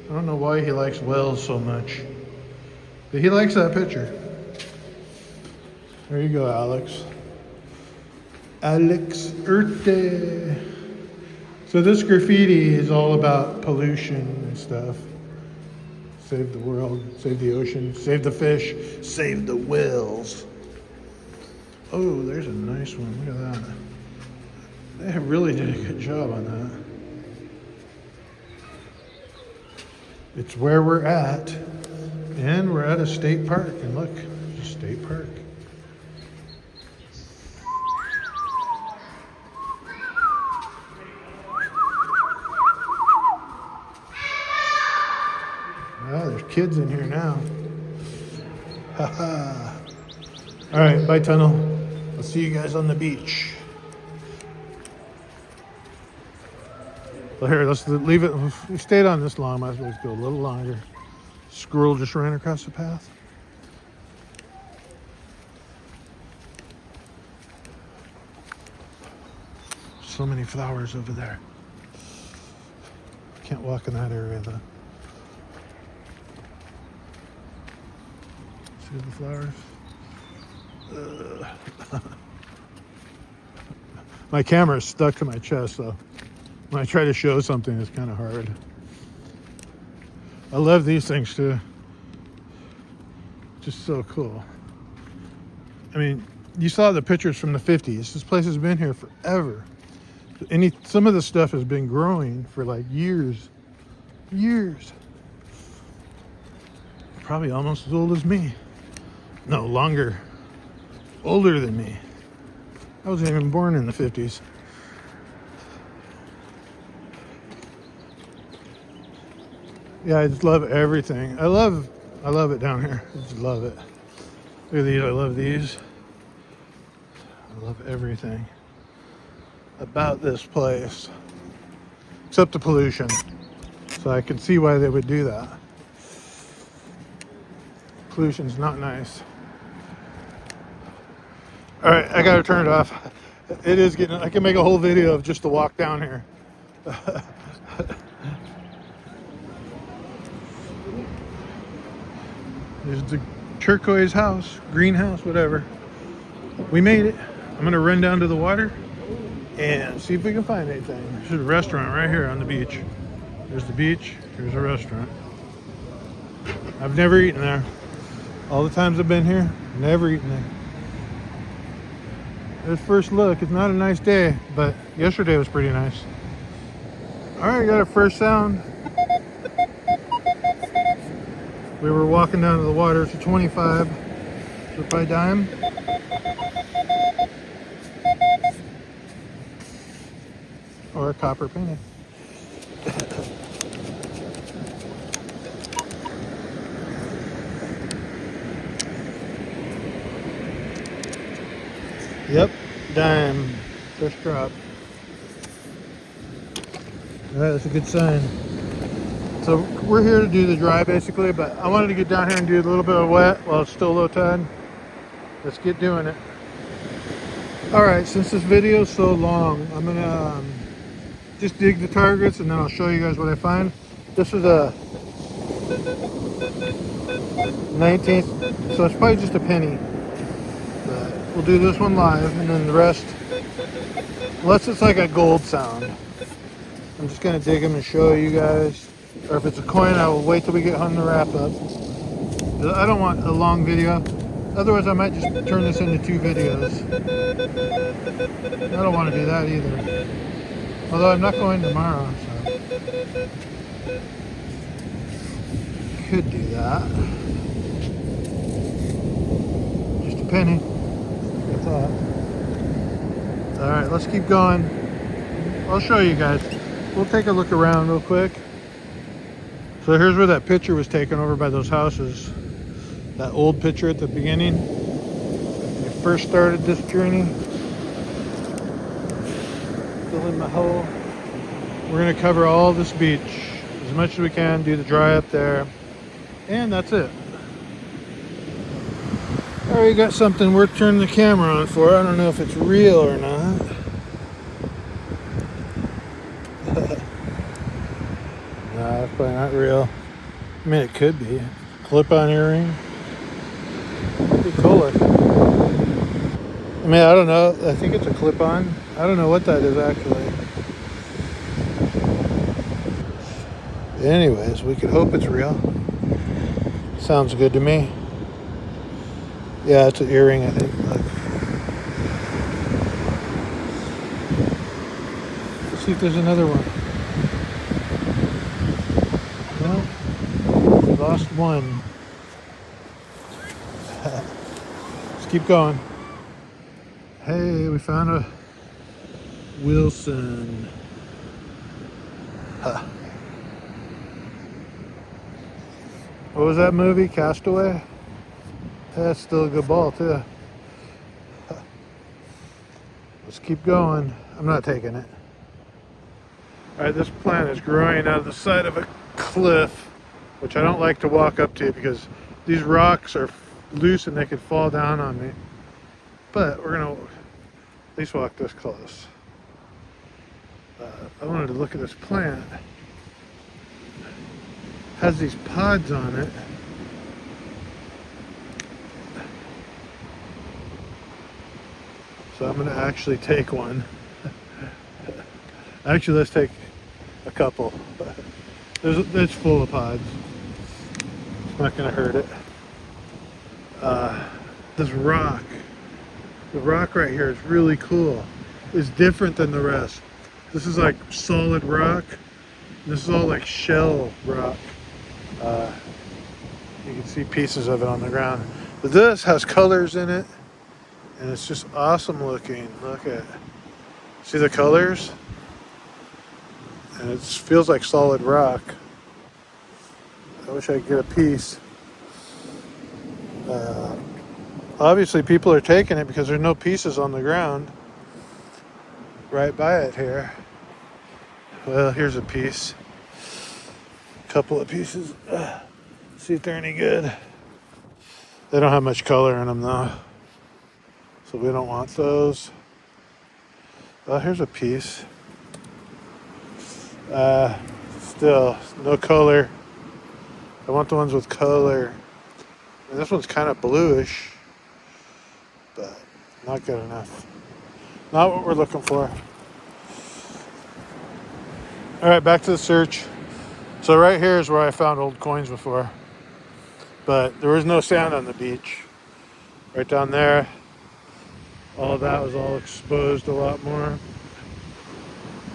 I don't know why he likes whales so much, but he likes that picture. There you go, Alex. Alex Urte. So this graffiti is all about pollution and stuff. Save the world, save the ocean, save the fish, save the whales. Oh, there's a nice one. Look at that. They really did a good job on that. It's where we're at. And we're at a state park. And look, it's a state park. Ah, there's kids in here now. Haha. All right, bye, tunnel. I'll see you guys on the beach. Well, here, let's leave it. We stayed on this long. Might as well go a little longer. Squirrel just ran across the path. So many flowers over there. Can't walk in that area though. See the flowers? My camera is stuck to my chest, so when I try to show something, it's kind of hard. I love these things too. Just so cool. I mean, you saw the pictures from the 50s. This place has been here forever. Some of the stuff has been growing for like years. Probably almost as old as me. No, longer. Older than me. I wasn't even born in the 50s. Yeah, I just love everything. I love it down here. I just love it. Look at these. I love these. I love everything about this place. Except the pollution. So I can see why they would do that. Pollution's not nice. All right, I gotta turn it off. It is getting, I can make a whole video of just the walk down here. There's the turquoise house, greenhouse, whatever. We made it. I'm gonna run down to the water and see if we can find anything. There's a restaurant right here on the beach. There's the beach, here's a restaurant. I've never eaten there. All the times I've been here, never eaten there. There's first look. It's not a nice day, but yesterday was pretty nice. All right, got our first sound. We were walking down to the water. It's a 25. So by dime. Or a copper penny. Yep, dime. First drop. Alright, that's a good sign. So we're here to do the dry basically, but I wanted to get down here and do a little bit of wet while it's still low tide. Let's get doing it. Alright, since this video is so long, I'm gonna just dig the targets and then I'll show you guys what I find. This is a 19th, so it's probably just a penny. But we'll do this one live and then the rest, unless it's like a gold sound, I'm just gonna dig them and show you guys. Or if it's a coin, I will wait till we get home to wrap up. I don't want a long video. Otherwise, I might just turn this into 2 videos. I don't want to do that either. Although I'm not going tomorrow, so could do that. Just a penny. I thought. All right, let's keep going. I'll show you guys. We'll take a look around real quick. So here's where that picture was taken over by those houses. That old picture at the beginning. When I first started this journey. Filling my hole. We're gonna cover all this beach as much as we can, do the dry up there. And that's it. Alright, got something worth turning the camera on for. I don't know if it's real or not. Nah, it's probably not real. I mean, it could be. Clip-on earring. Pretty cool looking. I mean, I don't know. I think it's a clip-on. I don't know what that is actually. Anyways, we could hope it's real. Sounds good to me. Yeah, it's an earring, I think. Look. Let's see if there's another one. No, we lost one. Let's keep going. Hey, we found a Wilson. Huh. What was that movie? Castaway? That's still a good ball too. Let's keep going. I'm not taking it. Alright, this plant is growing out of the side of a cliff, which I don't like to walk up to because these rocks are loose and they could fall down on me. But we're gonna at least walk this close. I wanted to look at this plant. It has these pods on it. So I'm gonna actually take one. Actually, let's take a couple. It's full of pods. It's not gonna hurt it. This rock, the rock right here is really cool. It's different than the rest. This is like solid rock. This is all like shell rock. You can see pieces of it on the ground. But this has colors in it, and it's just awesome looking. Look at, see the colors? And it feels like solid rock. I wish I could get a piece. Obviously people are taking it because there's no pieces on the ground right by it here. Well, here's a piece. A couple of pieces. See if they're any good. They don't have much color in them though, so we don't want those. Oh, here's a piece. Still no color. I want the ones with color. And this one's kind of bluish, but not good enough. Not what we're looking for. All right, back to the search. So right here is where I found old coins before, but there was no sand on the beach. Right down there, all that was all exposed a lot more.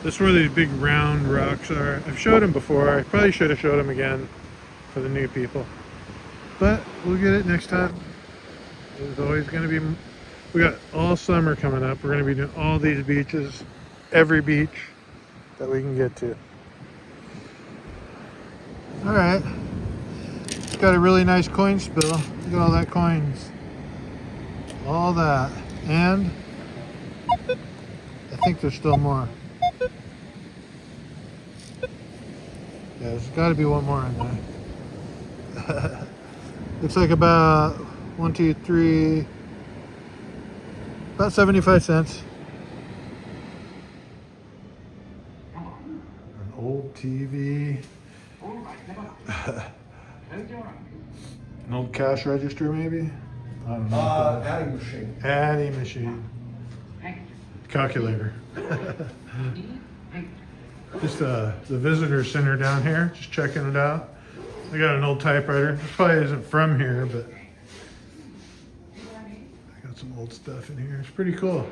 This is where these big round rocks are. I've showed them before. I probably should have showed them again for the new people, but we'll get it next time. There's always going to be, we got all summer coming up. We're going to be doing all these beaches, every beach that we can get to. All right, it's got a really nice coin spill. Look at all that coins, all that, and I think there's still more. Yeah, there's got to be one more in there. Looks like about 1, 2, 3, about 75 cents. An old TV. An old cash register, maybe? I don't know. Adding machine. Adding machine. Calculator. Just the visitor center down here, just checking it out. I got an old typewriter. This probably isn't from here, but I got some old stuff in here. It's pretty cool.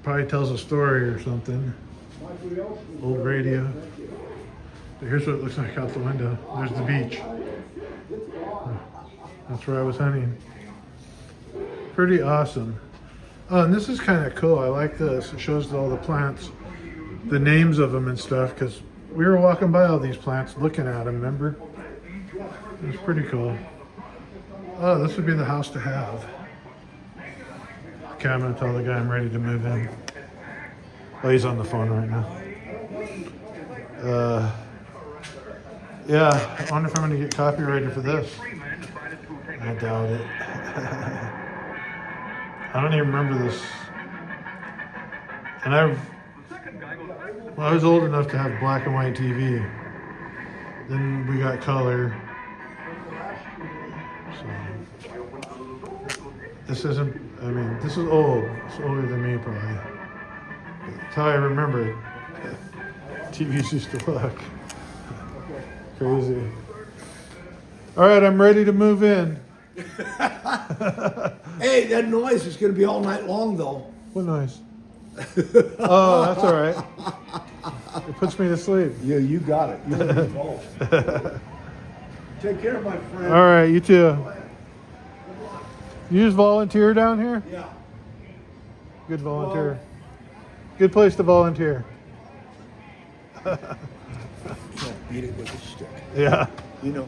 Probably tells a story or something. Old radio. But here's what it looks like out the window. There's the beach. That's where I was hunting. Pretty awesome. Oh, and this is kind of cool. I like this. It shows all the plants, the names of them and stuff, because we were walking by all these plants looking at them, remember? It's pretty cool. Oh, this would be the house to have. Okay, I'm going to tell the guy I'm ready to move in. Well, he's on the phone right now. Yeah, I wonder if I'm going to get copyrighted for this. I doubt it. I don't even remember this. And I was old enough to have black and white TV. Then we got color. So this isn't, I mean, this is old. It's older than me probably. That's how I remember it. TVs used to look. Crazy. All right, I'm ready to move in. Hey, that noise is going to be all night long, though. What noise? Oh, that's all right. It puts me to sleep. Yeah, you got it. You don't need both. Take care, my friend. All right, you too. You just volunteer down here? Yeah. Good volunteer. Good place to volunteer. Can't beat it with a stick. Yeah. You know,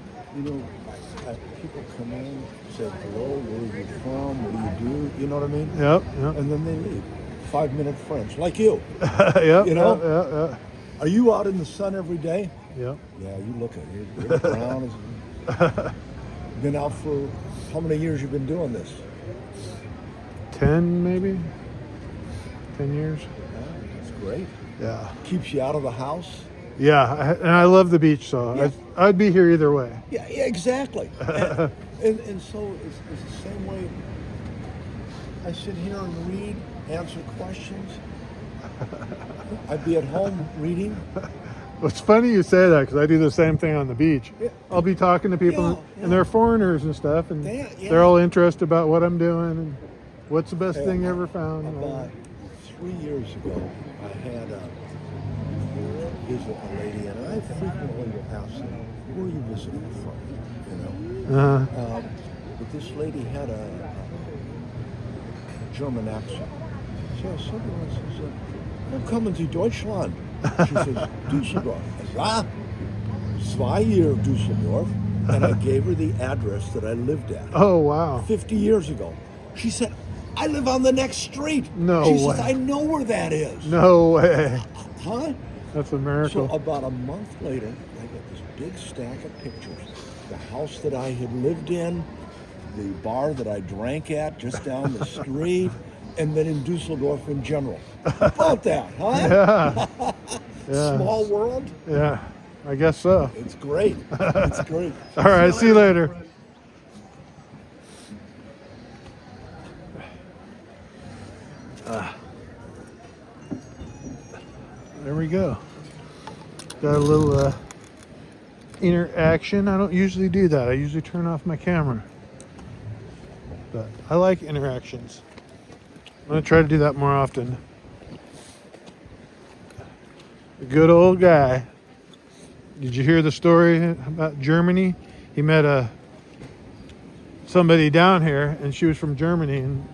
people come in, say hello, where are you from, what do you do, you know what I mean? Yep. And then they leave. 5-minute friends, like you. Yep. You know? Yeah. Are you out in the sun every day? Yep. Yeah, you look at it. You're brown as been out for how many years you've been doing this? 10 maybe? 10 years? Yeah, that's great. Yeah. Keeps you out of the house. Yeah, and I love the beach, so Yeah. I'd be here either way. Yeah, exactly. and so it's the same way I sit here and read, answer questions. I'd be at home reading. It's funny you say that because I do the same thing on the beach. Yeah. I'll be talking to people, Yeah, and they're foreigners and stuff, and Yeah. they're all interested about what I'm doing and what's the best thing you ever found. About 3 years ago, I had a visit a lady, and I frequently will ask them, "Where are you visiting from?" You know. But this lady had a German accent. So I said to her, I said, "Willkommen to Deutschland." She says, "Düsseldorf." I said, "Ah, 2 Jahre Düsseldorf." And I gave her the address that I lived at. Oh, wow. 50 years ago. She said, "I live on the next street." No She way. says, "I know where that is." No way. Huh? That's a miracle. So about a month later, I got this big stack of pictures. The house that I had lived in, the bar that I drank at just down the street, and then in Dusseldorf in general. How about that, huh? Yeah. Small world? Yeah, I guess so. It's great. It's great. All right, see you later. There we go. Got a little interaction. I don't usually do that. I usually turn off my camera. But I like interactions. I'm going to try to do that more often. A good old guy. Did you hear the story about Germany? He met somebody down here, and she was from Germany, and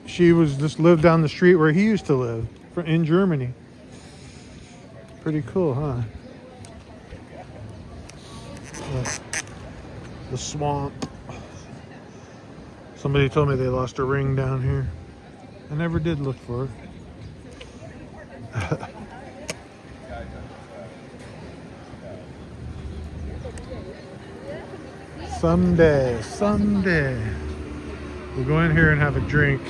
she was just lived down the street where he used to live in Germany. Pretty cool, huh? The swamp. Somebody told me they lost a ring down here. I never did look for it. Someday, we'll go in here and have a drink.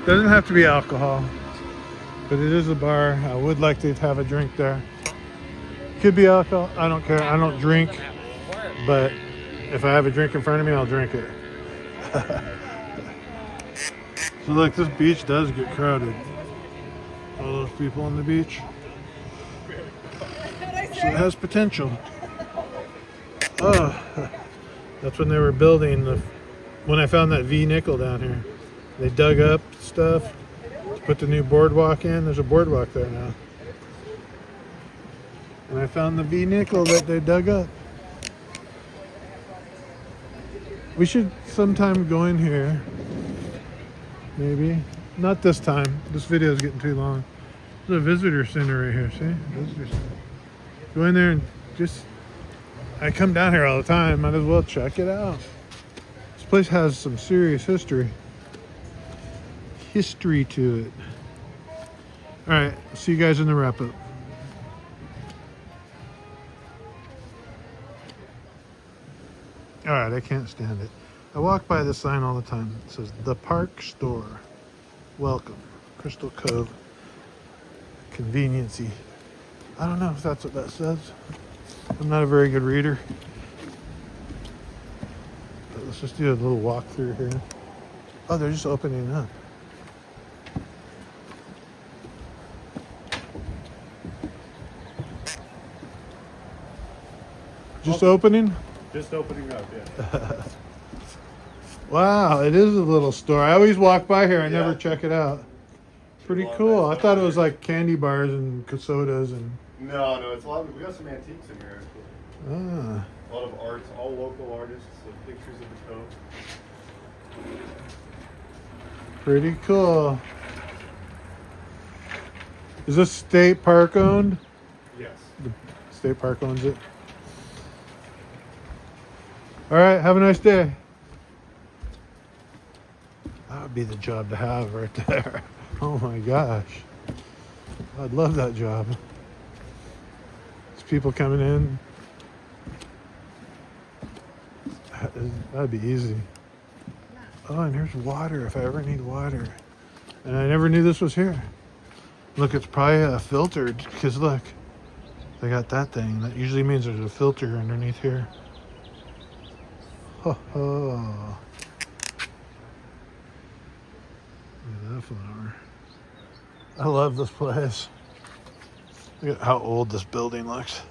Doesn't have to be alcohol, but it is a bar. I would like to have a drink there. Could be alcohol. I don't care. I don't drink, but if I have a drink in front of me, I'll drink it. So look, this beach does get crowded. All those people on the beach. So it has potential. Oh, that's when they were building when I found that V nickel down here. They dug up stuff to put the new boardwalk in. There's a boardwalk there now. And I found the V nickel that they dug up. We should sometime go in here. Maybe. Not this time. This video is getting too long. There's a visitor center right here. See? Visitor center. Go in there and just... I come down here all the time. Might as well check it out. This place has some serious history. History to it. Alright. See you guys in the wrap-up. Alright, I can't stand it. I walk by this sign all the time. It says, The Park Store. Welcome. Crystal Cove. Conveniency. I don't know if that's what that says. I'm not a very good reader. But let's just do a little walk through here. Oh, they're just opening up. Just opening? Just opening up, yeah. Wow, it is a little store. I always walk by here. I never Yeah. check it out. Pretty Well, cool. I that's thought it not was weird. like candy bars and sodas and... No, it's a lot of, we got some antiques in here, actually. Ah, A lot of arts, all local artists, the pictures of the cove. pretty cool. Is this state park owned? Yes. The state park owns it. All right, have a nice day. That would be the job to have right there. Oh my gosh. I'd love that job. There's people coming in. That'd be easy. Oh, and here's water if I ever need water. And I never knew this was here. Look, it's probably filtered because look, they got that thing. That usually means there's a filter underneath here. Ho ho. I love this place. Look at how old this building looks.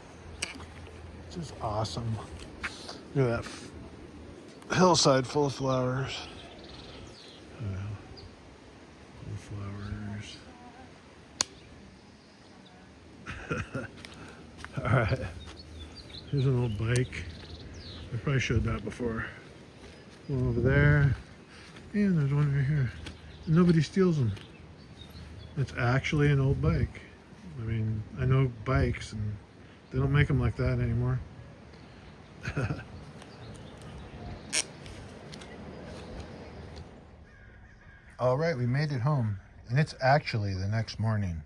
It's just awesome. Look at that hillside full of flowers. Flowers. All right. Here's an old bike. I probably showed that before. One over there. And there's one right here. Nobody steals them. It's actually an old bike. I mean, I know bikes and they don't make them like that anymore. All right, we made it home. And it's actually the next morning.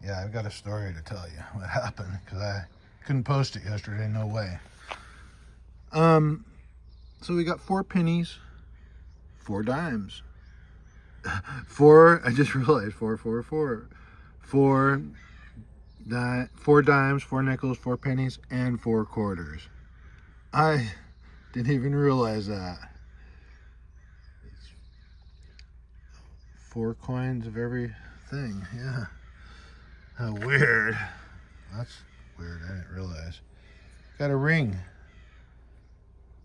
Yeah, I've got a story to tell you what happened because I couldn't post it yesterday, no way. So we got 4 pennies, 4 dimes. I just realized 4, 4, 4. 4 dimes, 4 nickels, 4 pennies, and 4 quarters. I didn't even realize that. 4 coins of everything, yeah. How weird. That's weird, I didn't realize. Got a ring.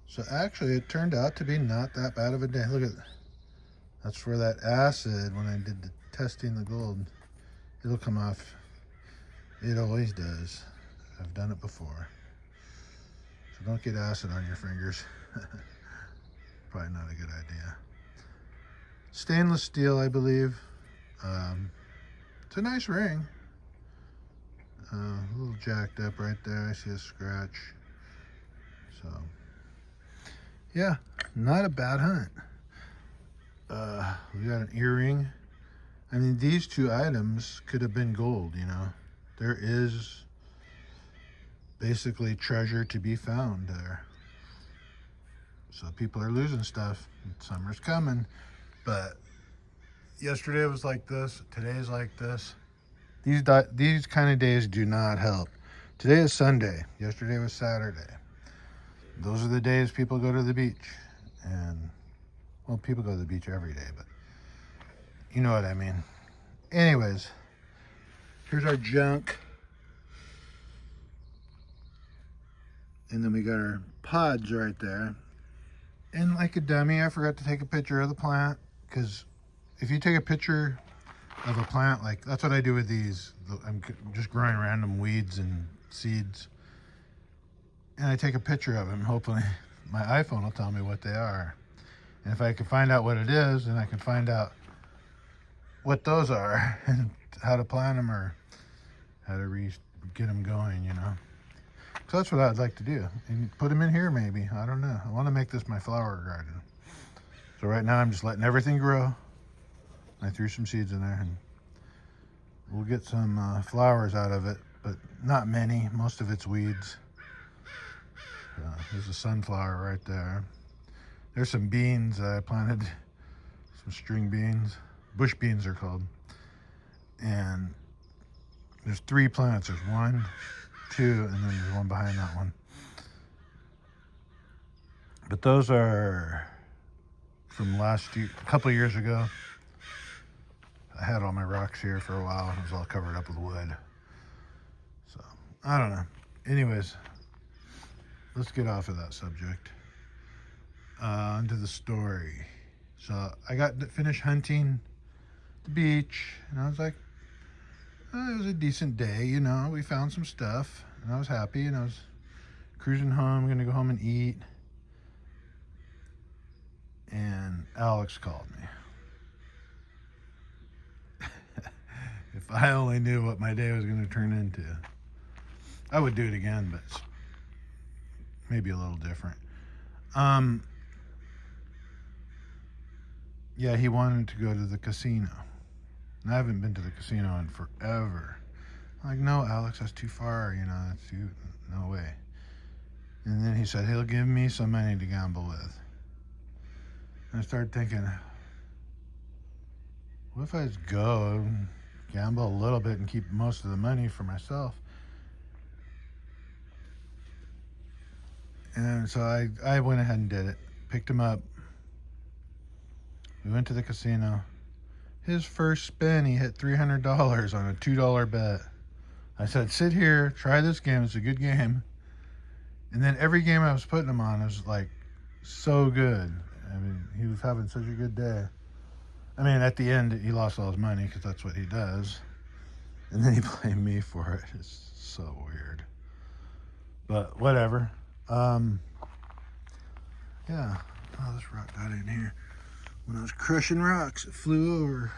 So actually it turned out to be not that bad of a day. Look at that. That's where that acid, when I did the testing the gold, it'll come off. It always does. I've done it before. So don't get acid on your fingers. Probably not a good idea. Stainless steel, I believe. It's a nice ring. A little jacked up right there. I see a scratch. So, yeah, not a bad hunt. We got an earring. I mean, these 2 items could have been gold, you know. There is basically treasure to be found there. So people are losing stuff. Summer's coming. But yesterday was like this. Today's like this. These kind of days do not help. Today is Sunday. Yesterday was Saturday. Those are the days people go to the beach. And, well, people go to the beach every day, but you know what I mean. Anyways, here's our junk. And then we got our pods right there. And like a dummy, I forgot to take a picture of the plant. Because if you take a picture of a plant, like that's what I do with these. I'm just growing random weeds and seeds. And I take a picture of them. Hopefully my iPhone will tell me what they are. And if I can find out what it is, then I can find out what those are and how to plant them or how to get them going, you know. So that's what I'd like to do. And put them in here maybe. I don't know. I want to make this my flower garden. So right now I'm just letting everything grow. I threw some seeds in there and we'll get some flowers out of it, but not many. Most of it's weeds. There's a sunflower right there. There's some beans I planted, some string beans. Bush beans are called. And there's 3 plants. There's 1, 2, and then there's one behind that one. But those are from last year, a couple of years ago. I had all my rocks here for a while. It was all covered up with wood. So, I don't know. Anyways, let's get off of that subject. Onto the story. So, I got finished hunting the beach, and I was like, oh, it was a decent day, you know. We found some stuff, and I was happy, and I was cruising home, gonna go home and eat. And Alex called me. If I only knew what my day was going to turn into. I would do it again, but it's maybe a little different. Yeah, he wanted to go to the casino. And I haven't been to the casino in forever. I'm like, no, Alex, that's too far, you know, that's too, no way. And then he said he'll give me some money to gamble with. And I started thinking, what if I just go and gamble a little bit and keep most of the money for myself? And so I went ahead and did it. Picked him up. We went to the casino. His first spin, he hit $300 on a $2 bet. I said, sit here, try this game. It's a good game. And then every game I was putting him on was like so good. I mean, he was having such a good day. I mean, at the end, he lost all his money because that's what he does. And then he blamed me for it. It's so weird. But whatever. Yeah. Oh, this rock got in here. When I was crushing rocks, it flew over.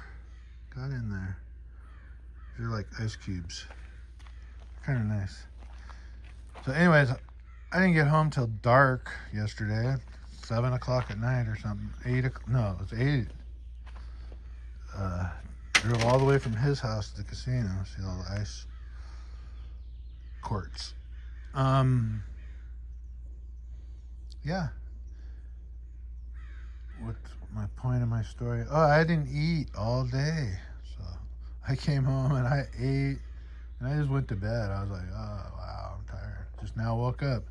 Got in there. They're like ice cubes. Kind of nice. So anyways, I didn't get home till dark yesterday. 7 o'clock at night or something. 8 o'clock. No, it was 8. Drove all the way from his house to the casino. See all the ice courts. Yeah. What's my point of my story? Oh, I didn't eat all day. So I came home and I ate and I just went to bed. I was like, oh, wow, I'm tired. Just now woke up.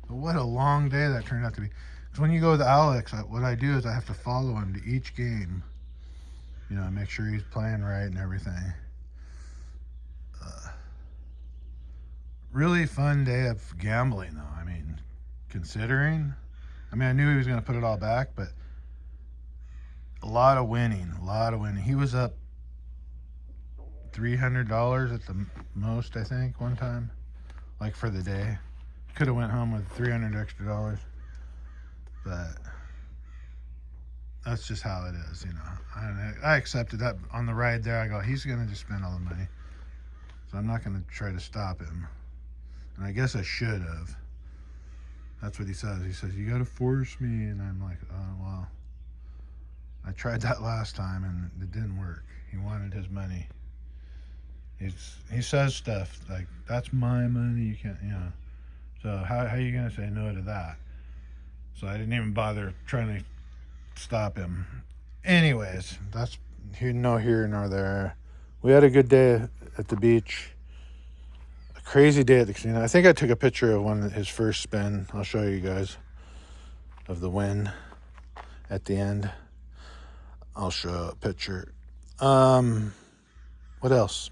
But what a long day that turned out to be. Because when you go with Alex, what I do is I have to follow him to each game. You know, make sure he's playing right and everything. Really fun day of gambling, though. I mean, considering. I mean, I knew he was going to put it all back, but a lot of winning. He was up $300 at the most, I think, one time, like for the day. Could have went home with $300 extra, but that's just how it is, you know. I accepted that on the ride there. I go, he's going to just spend all the money, so I'm not going to try to stop him. And I guess I should have. That's what he says. He says, you got to force me. And I'm like, oh, well, I tried that last time and it didn't work. He wanted his money. He says stuff like, that's my money. You can't, you know. So how are you going to say no to that? So I didn't even bother trying to stop him. Anyways, that's no here nor there. We had a good day at the beach. Crazy day at the casino. I think I took a picture of his first spin. I'll show you guys of the win at the end. I'll show a picture. What else?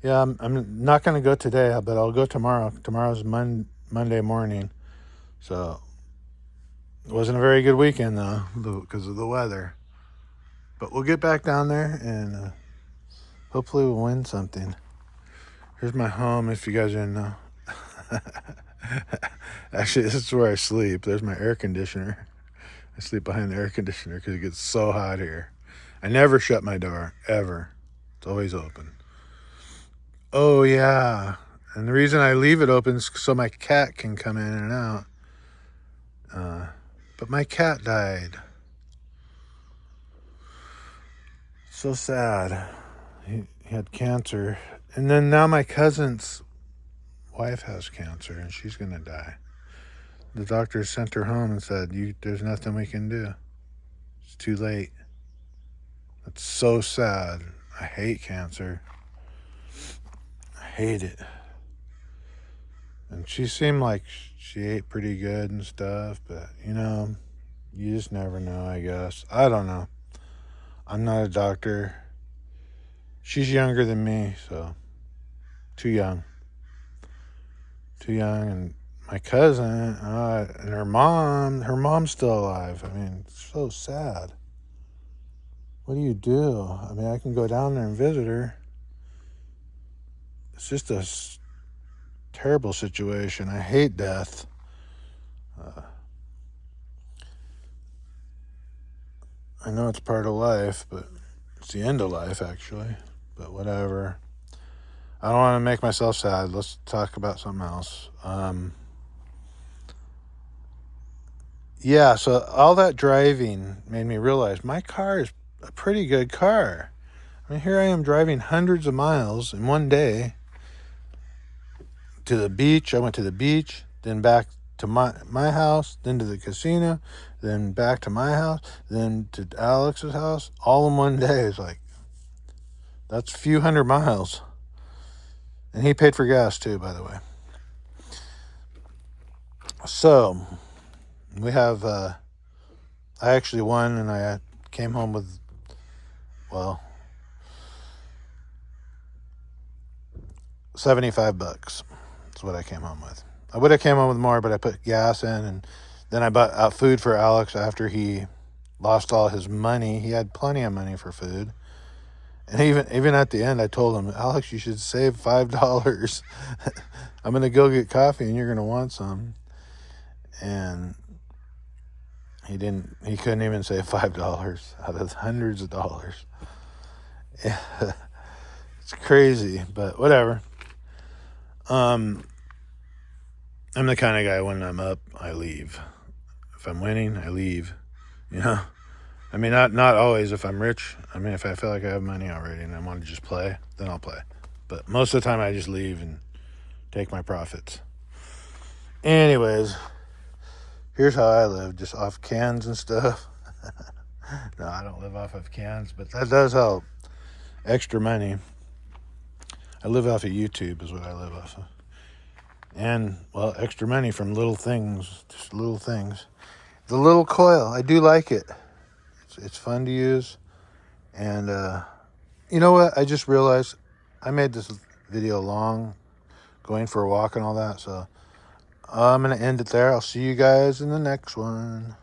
Yeah, I'm not going to go today, but I'll go tomorrow. Tomorrow's Monday morning. So it wasn't a very good weekend, though, because of the weather. But we'll get back down there and hopefully we'll win something. Here's my home, if you guys didn't know. Actually, this is where I sleep. There's my air conditioner. I sleep behind the air conditioner because it gets so hot here. I never shut my door, ever. It's always open. Oh, yeah. And the reason I leave it open is so my cat can come in and out. But my cat died. So sad. He had cancer. And then now my cousin's wife has cancer and she's going to die. The doctor sent her home and said, there's nothing we can do. It's too late. That's so sad. I hate cancer. I hate it. And she seemed like she ate pretty good and stuff, but, you know, you just never know, I guess. I don't know. I'm not a doctor. She's younger than me, so too young. And my cousin and her mom's still alive. I mean, it's so sad. What do you do? I mean, I can go down there and visit her. It's just a terrible situation. I hate death. I know it's part of life, but it's the end of life, actually. But whatever. I don't want to make myself sad. Let's talk about something else. Yeah, so all that driving made me realize my car is a pretty good car. I mean, here I am driving hundreds of miles in one day to the beach. I went to the beach, then back to my house, then to the casino, then back to my house, then to Alex's house, all in one day. It's like, that's a few hundred miles. And he paid for gas too, by the way. So, we have, I actually won and I came home with well, $75. That's what I came home with. I would have came home with more, but I put gas in, and then I bought out food for Alex after he lost all his money. He had plenty of money for food. And even at the end, I told him, Alex, you should save $5. I'm going to go get coffee, and you're going to want some. And he couldn't even save $5 out of hundreds of dollars. Yeah, it's crazy, but whatever. I'm the kind of guy, when I'm up, I leave. If I'm winning, I leave. You know? I mean, not always if I'm rich. I mean, if I feel like I have money already and I want to just play, then I'll play. But most of the time, I just leave and take my profits. Anyways, here's how I live, just off cans and stuff. No, I don't live off of cans, but that does help. Extra money. I live off of YouTube is what I live off of. And, well, extra money from little things, just little things. The little coil, I do like it. It's fun to use. And you know what? I just realized I made this video long, going for a walk and all that. So I'm going to end it there. I'll see you guys in the next one.